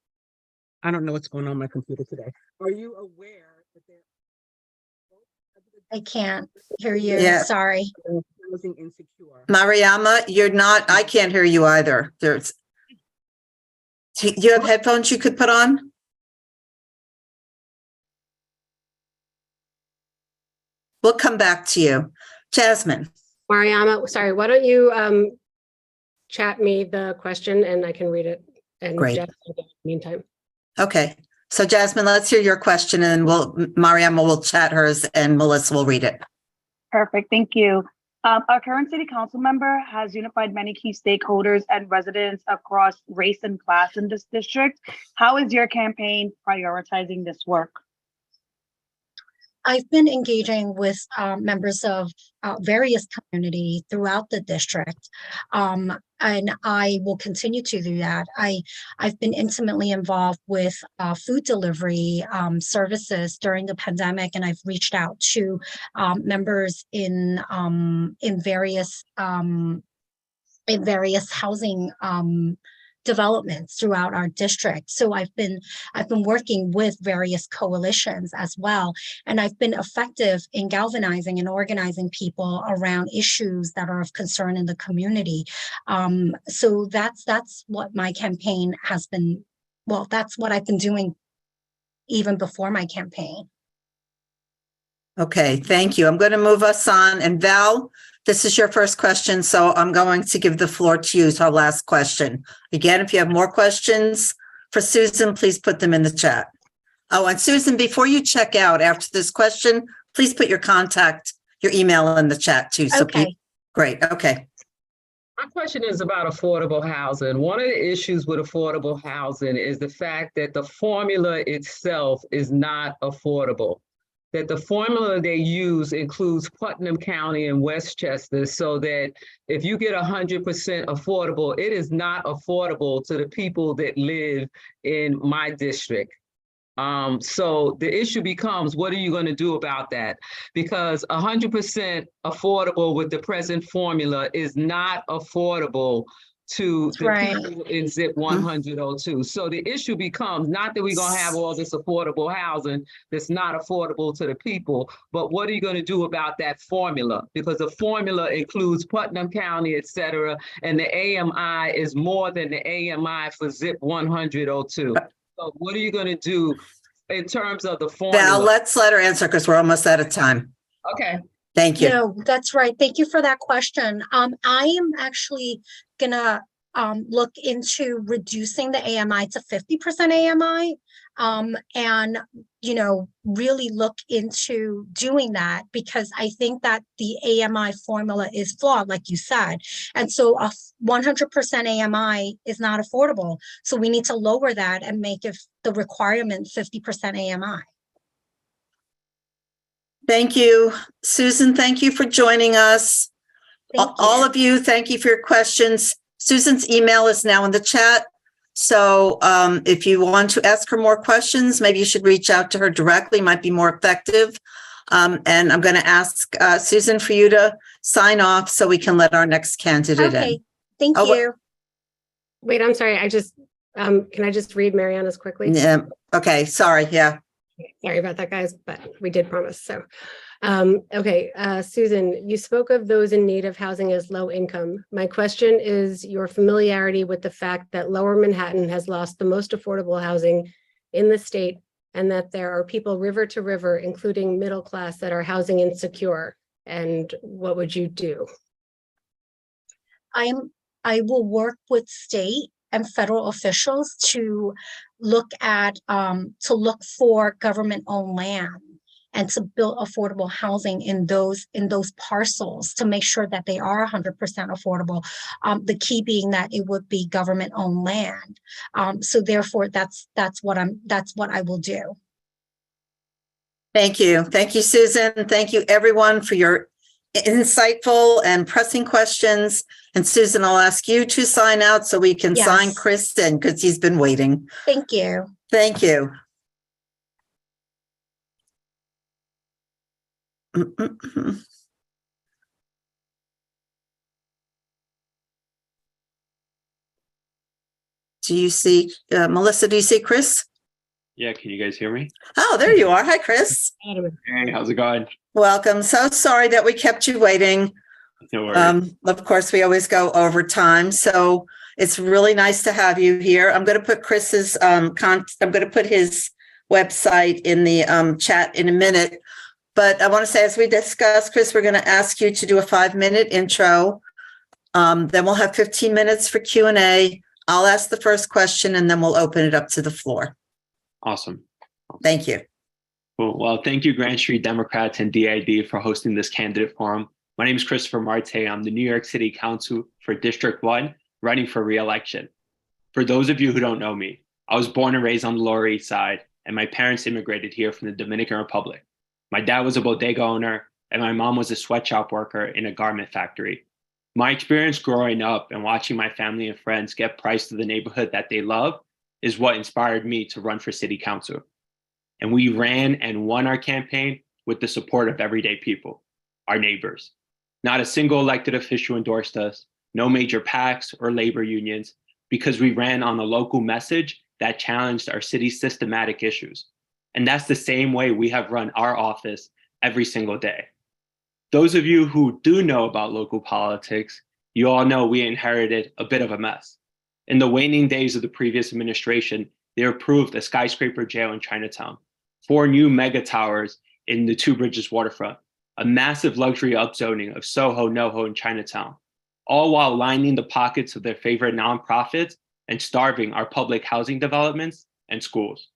I don't know what's going on my computer today. Are you aware that there I can't hear you. Yeah. Sorry. are housing insecure? Mariama, you're not, I can't hear you either. Do you have headphones you could put on? We'll come back to you. Jasmine. Mariama, sorry, why don't you chat me the question and I can read it and Great. Jeff in the meantime. Okay. So Jasmine, let's hear your question and Mariama will chat hers and Melissa will read it. Perfect, thank you. Our current city council member has unified many key stakeholders and residents across race and class in this district. How is your campaign prioritizing this work? I've been engaging with members of various communities throughout the district, and I will continue to do that. I've been intimately involved with food delivery services during the pandemic, and I've reached out to members in various housing developments throughout our district. So I've been working with various coalitions as well, and I've been effective in galvanizing and organizing people around issues that are of concern in the community. So that's what my campaign has been. Well, that's what I've been doing even before my campaign. Okay, thank you. I'm going to move us on. And Val, this is your first question, so I'm going to give the floor to you as our last question. Again, if you have more questions for Susan, please put them in the chat. Oh, and Susan, before you check out after this question, please put your email in the chat too. So Okay. Great, okay. My question is about affordable housing. One of the issues with affordable housing is the fact that the formula itself is not affordable. That the formula they use includes Putnam County and Westchester, so that if you get 100% affordable, it is not affordable to the people that live in my district. So the issue becomes, what are you going to do about that? Because 100% affordable with the present formula is not affordable to the people in ZIP 10002. So the issue becomes not that we're going to have all this affordable housing that's not affordable to the people, but what are you going to do about that formula? Because the formula includes Putnam County, et cetera, and the AMI is more than the AMI for ZIP 10002. So what are you going to do in terms of the formula? Val, let's let her answer because we're almost out of time. Okay. Thank you. No, that's right. Thank you for that question. I am actually gonna look into reducing the AMI to 50% AMI, and really look into doing that, because I think that the AMI formula is flawed, like you said, and so a 100% AMI is not affordable. So we need to lower that and make it the requirement 50% AMI. Thank you, Susan. Thank you for joining us. All of you, thank you for your questions. Susan's email is now in the chat. So if you want to ask her more questions, maybe you should reach out to her directly, might be more effective. And I'm going to ask Susan for you to sign off so we can let our next candidate in. Okay, thank you. Wait, I'm sorry. I just, can I just read Mariana's quickly? Yeah. Okay. Sorry. Yeah. Sorry about that, guys, but we did promise. So, okay, Susan, you spoke of those in need of housing as low income. My question is your familiarity with the fact that Lower Manhattan has lost the most affordable housing in the state, and that there are people river to river, including middle class, that are housing insecure. And what would you do? I will work with state and federal officials to look for government-owned land and to build affordable housing in those parcels to make sure that they are 100% affordable. The key being that it would be government-owned land. So therefore, that's what I will do. Thank you. Thank you, Susan. Thank you, everyone, for your insightful and pressing questions. And Susan, I'll ask you to sign out so we can sign Yes. Chris in because he's been waiting. Thank you. Thank you. Mm-mm-mm. Do you see, Melissa, do you see Chris? Yeah, can you guys hear me? Oh, there you are. Hi, Chris. Hey, how's it going? Welcome. So sorry that we kept you waiting. No worries. Of course, we always go over time, so it's really nice to have you here. I'm going to put Chris's I'm going to put his website in the chat in a minute. But I want to say, as we discussed, Chris, we're going to ask you to do a 5-minute intro. Then we'll have 15 minutes for Q&A. I'll ask the first question, and then we'll open it up to the floor. Awesome. Thank you. Cool. Well, thank you, Grand Street Democrats and DID for hosting this candidate forum. My name is Christopher Marte. I'm the New York City Council for District 1, running for re-election. For those of you who don't know me, I was born and raised on the Lower East Side, and my parents immigrated here from the Dominican Republic. My dad was a bodega owner, and my mom was a sweatshop worker in a garment factory. My experience growing up and watching my family and friends get priced to the neighborhood that they love is what inspired me to run for city council. And we ran and won our campaign with the support of everyday people, our neighbors. Not a single elected official endorsed us, no major PACs or labor unions, because we ran on a local message that challenged our city's systematic issues. And that's the same way we have run our office every single day. Those of you who do know about local politics, you all know we inherited a bit of a mess. In the waning days of the previous administration, they approved a skyscraper jail in Chinatown, 4 new mega towers in the Two Bridges waterfront, a massive luxury upzoning of Soho, NoHo, and Chinatown, all while lining the pockets of their favorite nonprofits and starving our public housing developments and schools.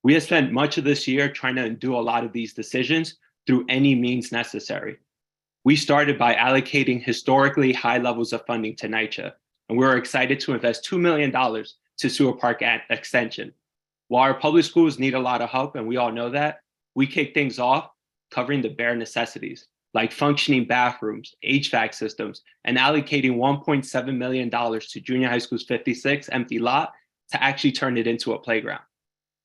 We have spent much of this year trying to undo a lot of these decisions through any means necessary. We started by allocating historically high levels of funding to NYCHA, and we were excited to invest $2 million to Sewer Park Extension. While our public schools need a lot of help, and we all know that, we kicked things off covering the bare necessities, like functioning bathrooms, HVAC systems, and allocating $1.7 million to junior high school's 56 empty lot to actually turn it into a playground.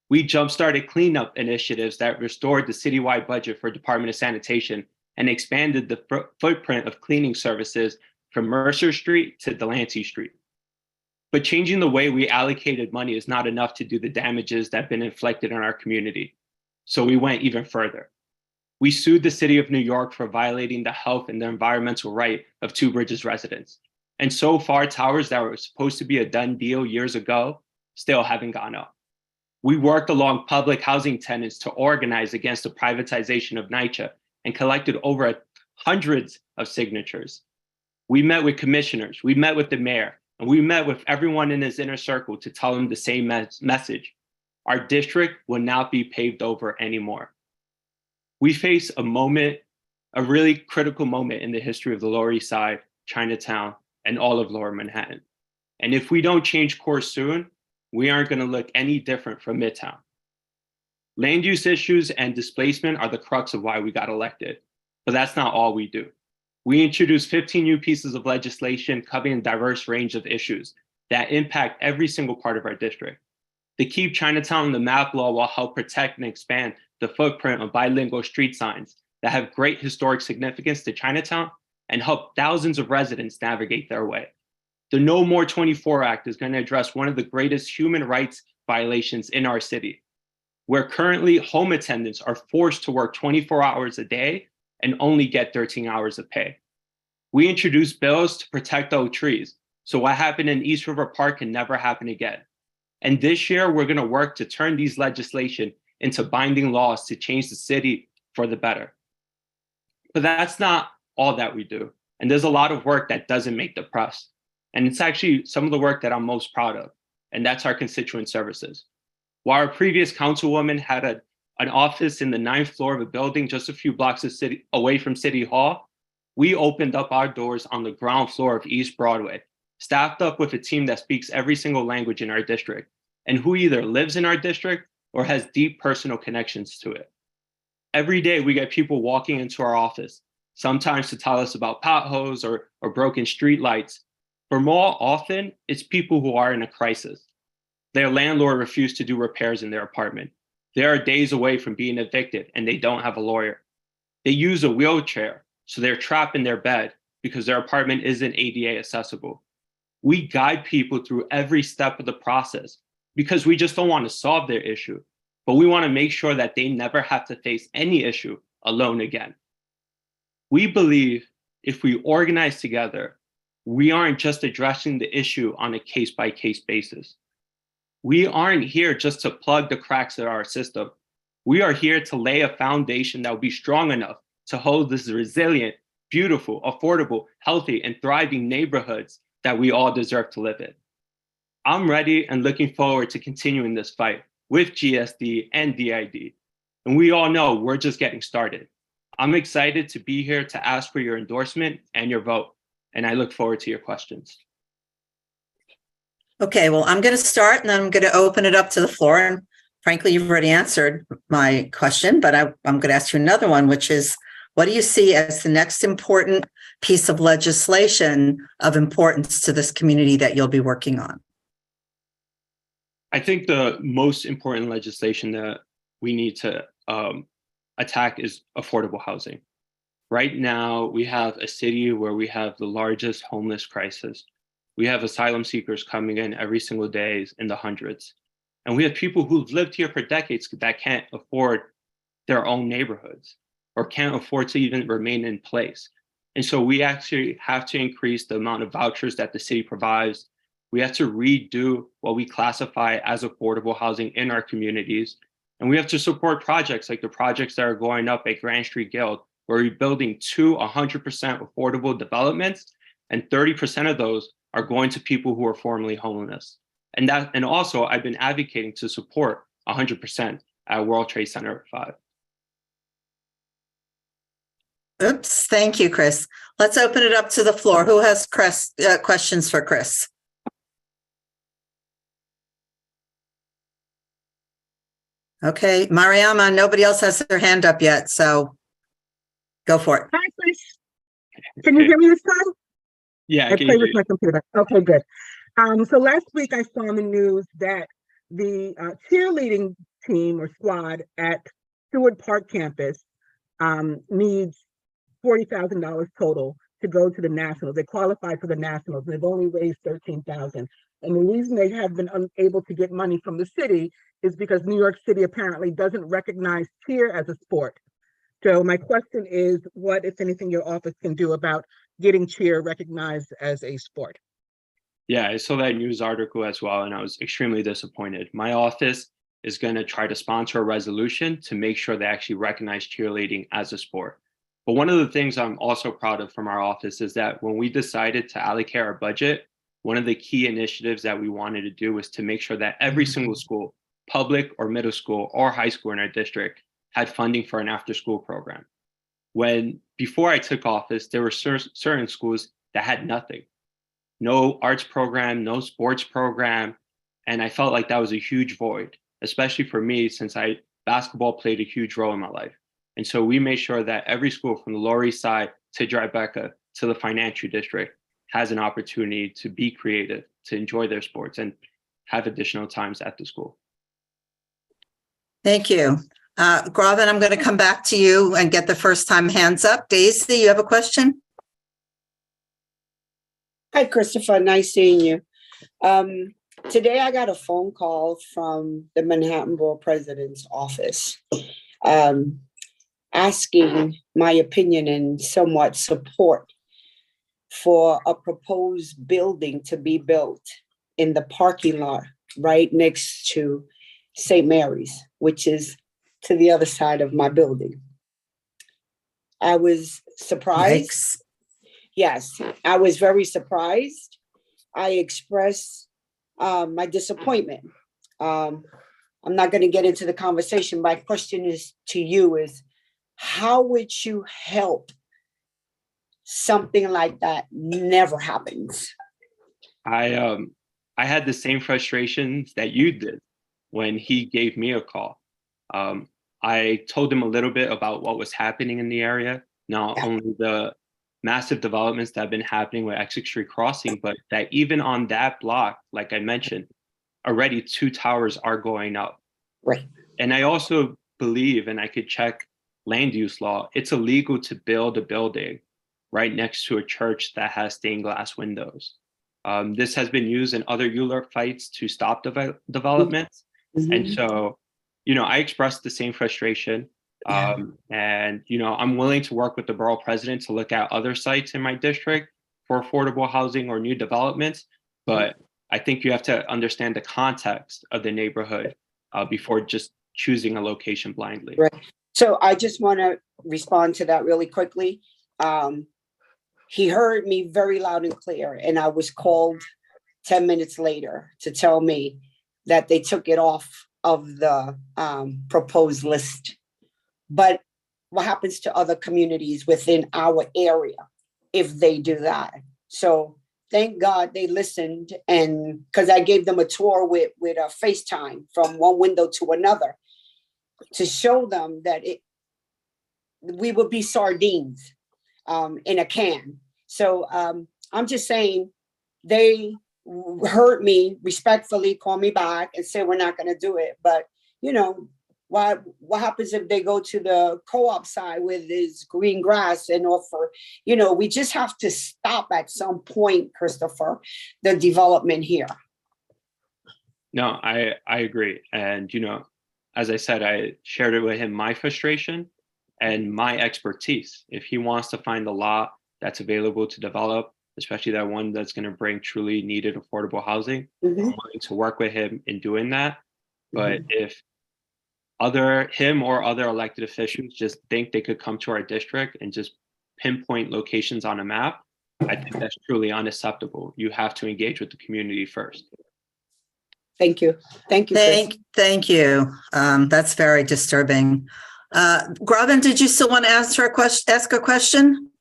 We jump-started cleanup initiatives that restored the citywide budget for Department of Sanitation and expanded the footprint of cleaning services from Mercer Street to Delancey Street. But changing the way we allocated money is not enough to do the damages that have been inflicted on our community. So we went even further. We sued the city of New York for violating the health and the environmental right of Two Bridges residents. And so far, towers that were supposed to be a done deal years ago still haven't gone up. We worked along public housing tenants to organize against the privatization of NYCHA and collected over hundreds of signatures. We met with commissioners, we met with the mayor, and we met with everyone in his inner circle to tell him the same message. Our district will not be paved over anymore. We face a moment, a really critical moment in the history of the Lower East Side, Chinatown, and all of Lower Manhattan. And if we don't change course soon, we aren't going to look any different from Midtown. Land use issues and displacement are the crux of why we got elected, but that's not all we do. We introduced 15 new pieces of legislation covering a diverse range of issues that impact every single part of our district. The Keep Chinatown on the Map law will help protect and expand the footprint of bilingual street signs that have great historic significance to Chinatown and help thousands of residents navigate their way. The No More 24 Act is going to address one of the greatest human rights violations in our city, where currently home attendants are forced to work 24 hours a day and only get 13 hours of pay. We introduced bills to protect oak trees, so what happened in East River Park can never happen again. And this year, we're going to work to turn these legislation into binding laws to change the city for the better. But that's not all that we do. And there's a lot of work that doesn't make the press. And it's actually some of the work that I'm most proud of, and that's our constituent services. While our previous councilwoman had an office in the 9th floor of a building just a few blocks away from City Hall, we opened up our doors on the ground floor of East Broadway, staffed up with a team that speaks every single language in our district, and who either lives in our district or has deep personal connections to it. Every day we get people walking into our office sometimes to tell us about potholes or broken street lights. But more often, it's people who are in a crisis. Their landlord refused to do repairs in their apartment. They are days away from being evicted and they don't have a lawyer. They use a wheelchair, so they're trapped in their bed because their apartment isn't ADA accessible. We guide people through every step of the process because we just don't want to solve their issue, but we want to make sure that they never have to face any issue alone again. We believe if we organize together, we aren't just addressing the issue on a case-by-case basis. We aren't here just to plug the cracks in our system. We are here to lay a foundation that will be strong enough to hold this resilient, beautiful, affordable, healthy, and thriving neighborhoods that we all deserve to live in. I'm ready and looking forward to continuing this fight with GSD and DID. And we all know we're just getting started. I'm excited to be here to ask for your endorsement and your vote. And I look forward to your questions. Okay, well, I'm going to start and then I'm going to open it up to the floor. And frankly, you've already answered my question, but I'm going to ask you another one, which is, what do you see as the next important piece of legislation of importance to this community that you'll be working on? I think the most important legislation that we need to attack is affordable housing. Right now, we have a city where we have the largest homeless crisis. We have asylum seekers coming in every single day in the hundreds. And we have people who've lived here for decades that can't afford their own neighborhoods or can't afford to even remain in place. And so we actually have to increase the amount of vouchers that the city provides. We have to redo what we classify as affordable housing in our communities. And we have to support projects like the projects that are going up at Grand Street Guild, where we're building 2 100% affordable developments, and 30% of those are going to people who are formerly homeless. And also, I've been advocating to support 100% at World Trade Center 5. Oops, thank you, Chris. Let's open it up to the floor. Who has questions for Chris? Okay, Mariama, nobody else has their hand up yet, so go for it. Hi, Chris. Can you hear me this time? Yeah, I play with my computer. Okay, good. So last week I saw on the news that the cheerleading team or squad at Stewart Park campus needs $40,000 total to go to the Nationals. They qualified for the Nationals and they've only raised $13,000. And the reason they have been unable to get money from the city is because New York City apparently doesn't recognize cheer as a sport. So my question is, what, if anything, your office can do about getting cheer recognized as a sport? Yeah, I saw that news article as well, and I was extremely disappointed. My office is going to try to sponsor a resolution to make sure they actually recognize cheerleading as a sport. But one of the things I'm also proud of from our office is that when we decided to allocate our budget, one of the key initiatives that we wanted to do was to make sure that every single school, public or middle school or high school in our district, had funding for an after-school program. Before I took office, there were certain schools that had nothing. No arts program, no sports program. And I felt like that was a huge void, especially for me, since basketball played a huge role in my life. And so we made sure that every school from the Lower East Side to Tribeca to the financial district has an opportunity to be creative, to enjoy their sports and have additional times at the school. Thank you. Gravin, I'm going to come back to you and get the first time hands up. Daisy, you have a question? Hi, Christopher. Nice seeing you. Today, I got a phone call from the Manhattan Borough President's office asking my opinion and somewhat support for a proposed building to be built in the parking lot right next to St. Mary's, which is to the other side of my building. I was surprised. Yikes. Yes, I was very surprised. I expressed my disappointment. I'm not going to get into the conversation. My question is to you is, how would you help something like that never happens? I had the same frustrations that you did when he gave me a call. I told him a little bit about what was happening in the area, not only the massive developments that have been happening with Essex Street Crossing, but that even on that block, like I mentioned, already 2 towers are going up. Right. And I also believe, and I could check land use law, it's illegal to build a building right next to a church that has stained glass windows. This has been used in other ULURP fights to stop developments. And so, I expressed the same frustration. And, I'm willing to work with the borough president to look at other sites in my district for affordable housing or new developments. But I think you have to understand the context of the neighborhood before just choosing a location blindly. Right. So I just want to respond to that really quickly. He heard me very loud and clear, and I was called 10 minutes later to tell me that they took it off of the proposed list. But what happens to other communities within our area if they do that? So thank God they listened, and because I gave them a tour with a FaceTime from one window to another to show them that we would be sardines in a can. So I'm just saying they heard me respectfully, call me back and say, we're not going to do it. But, what happens if they go to the co-op side with this green grass and offer, we just have to stop at some point, Christopher, the development here. No, I agree. And, as I said, I shared it with him, my frustration and my expertise. If he wants to find a lot that's available to develop, especially that one that's going to bring truly needed affordable housing, I'm willing to work with him in doing that. But if him or other elected officials just think they could come to our district and just pinpoint locations on a map, I think that's truly unacceptable. You have to engage with the community first. Thank you. Thank you, Chris. Thank you. That's very disturbing. Robin, did you still want to ask a question?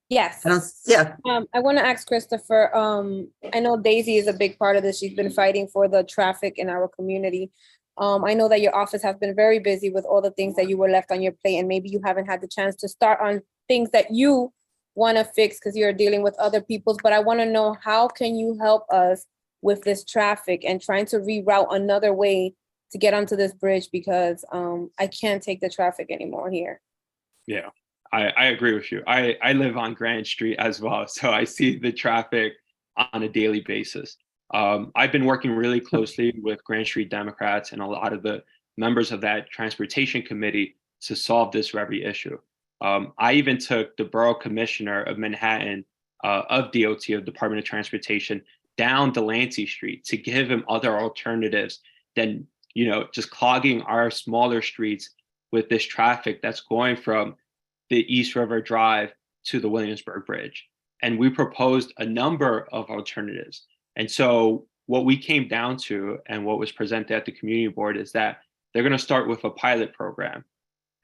Yes. Yeah. I want to ask Christopher, I know Daisy is a big part of this. She's been fighting for the traffic in our community. I know that your office has been very busy with all the things that you were left on your plate, and maybe you haven't had the chance to start on things that you want to fix because you're dealing with other people's, but I want to know, how can you help us with this traffic and trying to reroute another way to get onto this bridge, because I can't take the traffic anymore here. Yeah, I agree with you. I live on Grand Street as well, so I see the traffic on a daily basis. I've been working really closely with Grand Street Democrats and a lot of the members of that transportation committee to solve this very issue. I even took the borough commissioner of Manhattan, of DOT, of Department of Transportation, down Delancey Street to give him other alternatives than, just clogging our smaller streets with this traffic that's going from the East River Drive to the Williamsburg Bridge. And we proposed a number of alternatives. And so what we came down to and what was presented at the community board is that they're going to start with a pilot program.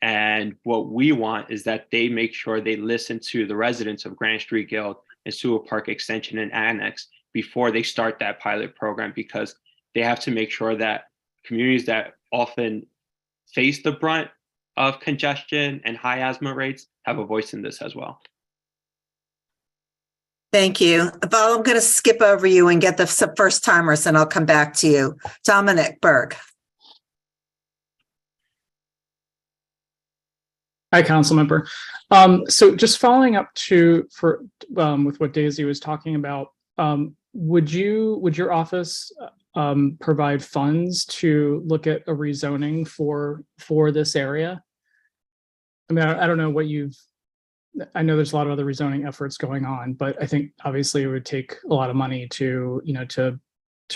And what we want is that they make sure they listen to the residents of Grand Street Guild and Sewell Park Extension and Annex before they start that pilot program, because they have to make sure that communities that often face the brunt of congestion and high asthma rates have a voice in this as well. Thank you. Val, I'm going to skip over you and get the first timers, and I'll come back to you. Dominic Berg. Hi, Councilmember. So just following up with what Daisy was talking about, would your office provide funds to look at a rezoning for this area? I mean, I don't know what I know there's a lot of other rezoning efforts going on, but I think obviously it would take a lot of money to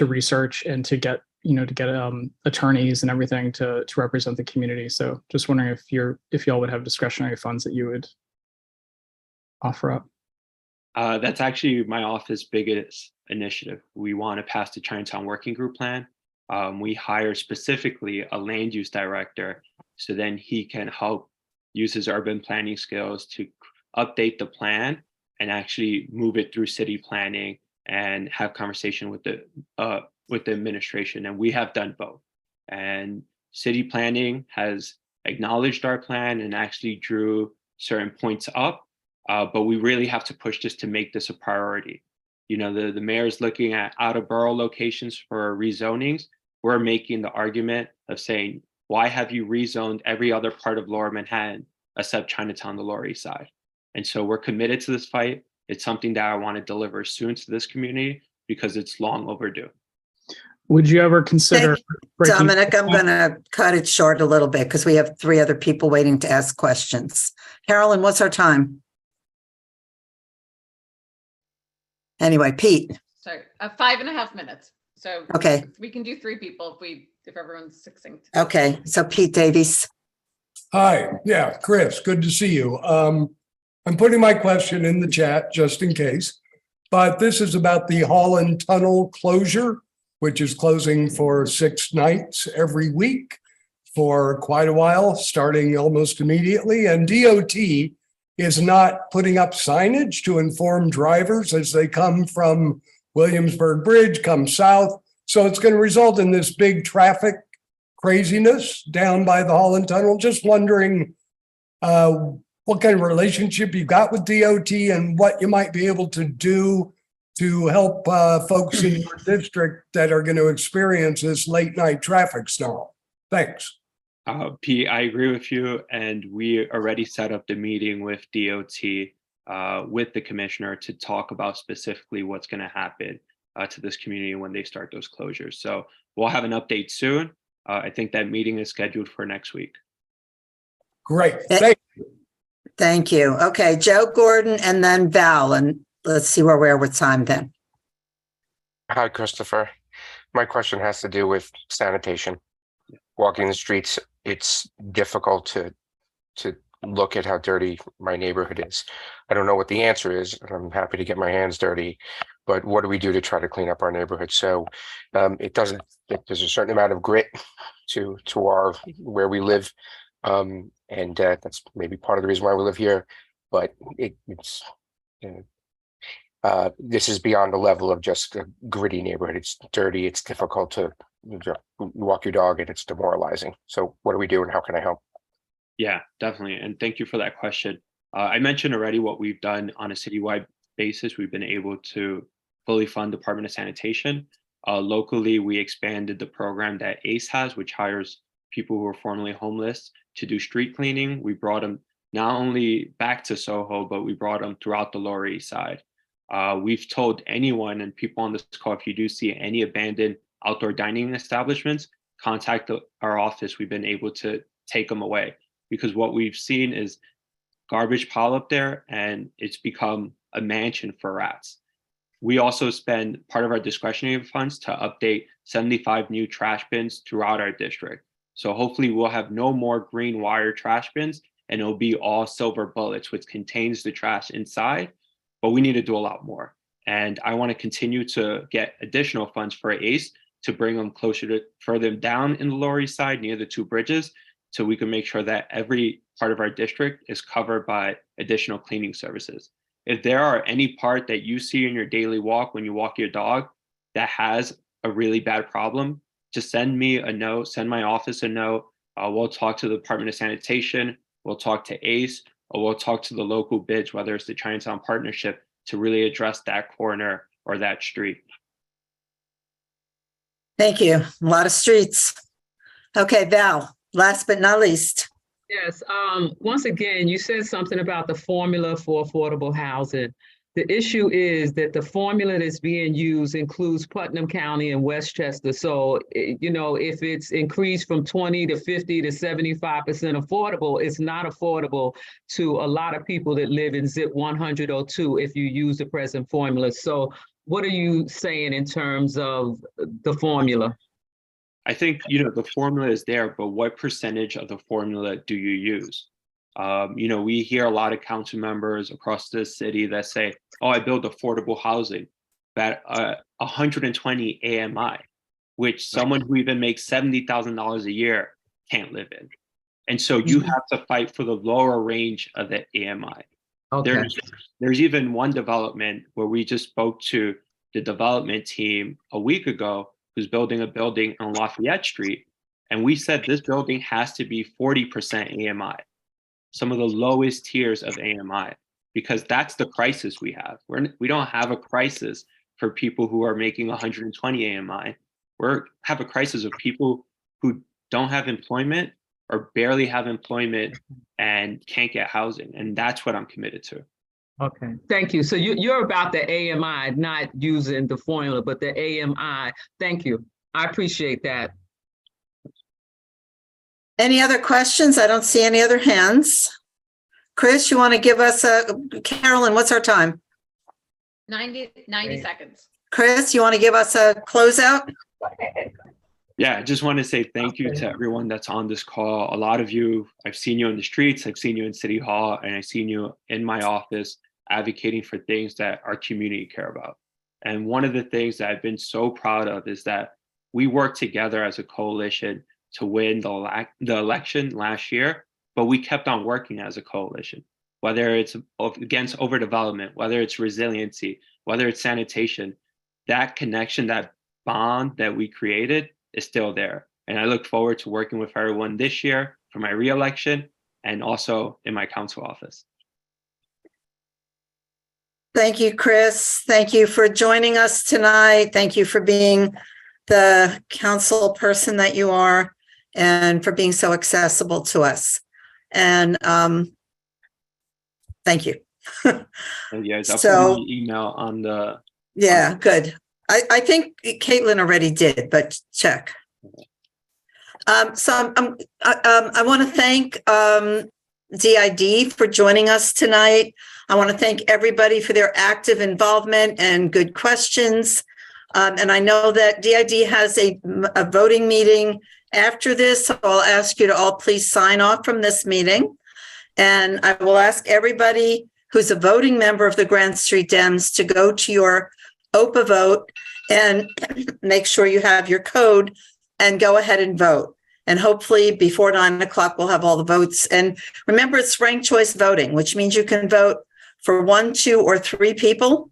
research and to get attorneys and everything to represent the community. So just wondering if y'all would have discretionary funds that you would offer up. That's actually my office's biggest initiative. We want to pass the Chinatown Working Group plan. We hire specifically a land use director, so then he can help use his urban planning skills to update the plan and actually move it through city planning and have conversation with the administration. And we have done both. And city planning has acknowledged our plan and actually drew certain points up, but we really have to push this to make this a priority. You know, the mayor's looking at out of borough locations for rezonings. We're making the argument of saying, why have you rezoned every other part of Lower Manhattan except Chinatown, the Lower East Side? And so we're committed to this fight. It's something that I want to deliver soon to this community because it's long overdue. Would you ever consider breaking? Dominic, I'm going to cut it short a little bit because we have 3 other people waiting to ask questions. Carolyn, what's our time? Anyway, Pete. Sorry, 5.5 minutes. So Okay. we can do 3 people if everyone's succinct. Okay, so Pete Davies. Hi, yeah, Chris, good to see you. I'm putting my question in the chat just in case, but this is about the Holland Tunnel closure, which is closing for 6 nights every week for quite a while, starting almost immediately. And DOT is not putting up signage to inform drivers as they come from Williamsburg Bridge, come south. So it's going to result in this big traffic craziness down by the Holland Tunnel. Just wondering what kind of relationship you got with DOT and what you might be able to do to help folks in your district that are going to experience this late night traffic snarl. Thanks. Pete, I agree with you. And we already set up the meeting with DOT, with the commissioner to talk about specifically what's going to happen to this community when they start those closures. So we'll have an update soon. I think that meeting is scheduled for next week. Great. Thank you. Thank you. Okay, Joe Gordon and then Val, and let's see where we are with time then. Hi, Christopher. My question has to do with sanitation. Walking the streets, it's difficult to look at how dirty my neighborhood is. I don't know what the answer is, and I'm happy to get my hands dirty, but what do we do to try to clean up our neighborhood? So there's a certain amount of grit to our where we live, and that's maybe part of the reason why we live here. But this is beyond the level of just a gritty neighborhood. It's dirty. It's difficult to walk your dog, and it's demoralizing. So what do we do, and how can I help? Yeah, definitely. And thank you for that question. I mentioned already what we've done on a citywide basis. We've been able to fully fund Department of Sanitation. Locally, we expanded the program that ACE has, which hires people who are formerly homeless to do street cleaning. We brought them not only back to Soho, but we brought them throughout the Lower East Side. We've told anyone and people on this call, if you do see any abandoned outdoor dining establishments, contact our office. We've been able to take them away because what we've seen is garbage pile up there and it's become a mansion for rats. We also spend part of our discretionary funds to update 75 new trash bins throughout our district. So hopefully we'll have no more green wire trash bins and it'll be all silver bullets, which contains the trash inside, but we need to do a lot more. And I want to continue to get additional funds for ACE to bring them closer to further down in the Lower East Side near the 2 bridges, so we can make sure that every part of our district is covered by additional cleaning services. If there are any part that you see in your daily walk when you walk your dog that has a really bad problem, just send me a note, send my office a note. We'll talk to the Department of Sanitation, we'll talk to ACE, or we'll talk to the local bids, whether it's the Chinatown Partnership, to really address that corner or that street. Thank you. A lot of streets. Okay, Val, last but not least. Yes, once again, you said something about the formula for affordable housing. The issue is that the formula that's being used includes Putnam County and Westchester. So, you know, if it's increased from 20 to 50 to 75% affordable, it's not affordable to a lot of people that live in ZIP 102 if you use the present formula. So what are you saying in terms of the formula? I think, you know, the formula is there, but what percentage of the formula do you use? You know, we hear a lot of council members across the city that say, oh, I build affordable housing, that 120 AMI, which someone who even makes $70,000 a year can't live in. And so you have to fight for the lower range of the AMI. Okay. There's even one development where we just spoke to the development team a week ago who's building a building on Lafayette Street. And we said this building has to be 40% AMI. some of the lowest tiers of AMI, because that's the crisis we have. We don't have a crisis for people who are making 120 AMI. We have a crisis of people who don't have employment or barely have employment and can't get housing. And that's what I'm committed to. Okay, thank you. So you're about the AMI, not using the formula, but the AMI. Thank you. I appreciate that. Any other questions? I don't see any other hands. Chris, you want to give us Carolyn, what's our time? 90 seconds. Chris, you want to give us a closeout? Yeah, I just want to say thank you to everyone that's on this call. A lot of you, I've seen you in the streets, I've seen you in City Hall, and I've seen you in my office advocating for things that our community care about. And one of the things that I've been so proud of is that we worked together as a coalition to win the election last year, but we kept on working as a coalition, whether it's against overdevelopment, whether it's resiliency, whether it's sanitation. That connection, that bond that we created is still there. And I look forward to working with everyone this year for my reelection and also in my council office. Thank you, Chris. Thank you for joining us tonight. Thank you for being the council person that you are and for being so accessible to us. And thank you. Yes, I'll So- put my email on the. Yeah, good. I think Caitlin already did, but check. So I want to thank DID for joining us tonight. I want to thank everybody for their active involvement and good questions. And I know that DID has a voting meeting after this, so I'll ask you to all please sign off from this meeting. And I will ask everybody who's a voting member of the Grand Street Dems to go to your OPA vote and make sure you have your code and go ahead and vote. And hopefully before 9 o'clock, we'll have all the votes. And remember, it's ranked choice voting, which means you can vote for 1, 2, or 3 people.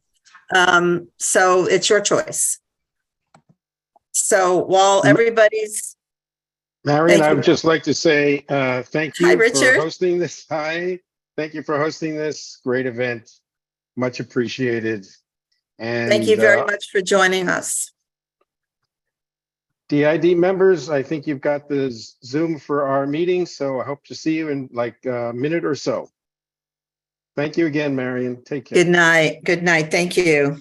So it's your choice. So while everybody's... Marion, Thank I you. would just like to say thank you Hi, for Richard. hosting this. Hi, thank you for hosting this great event. Much appreciated. And Thank you very much for joining us. DID members, I think you've got the Zoom for our meeting, so I hope to see you in like a minute or so. Thank you again, Marion. Take care. Good night. Good night. Thank you.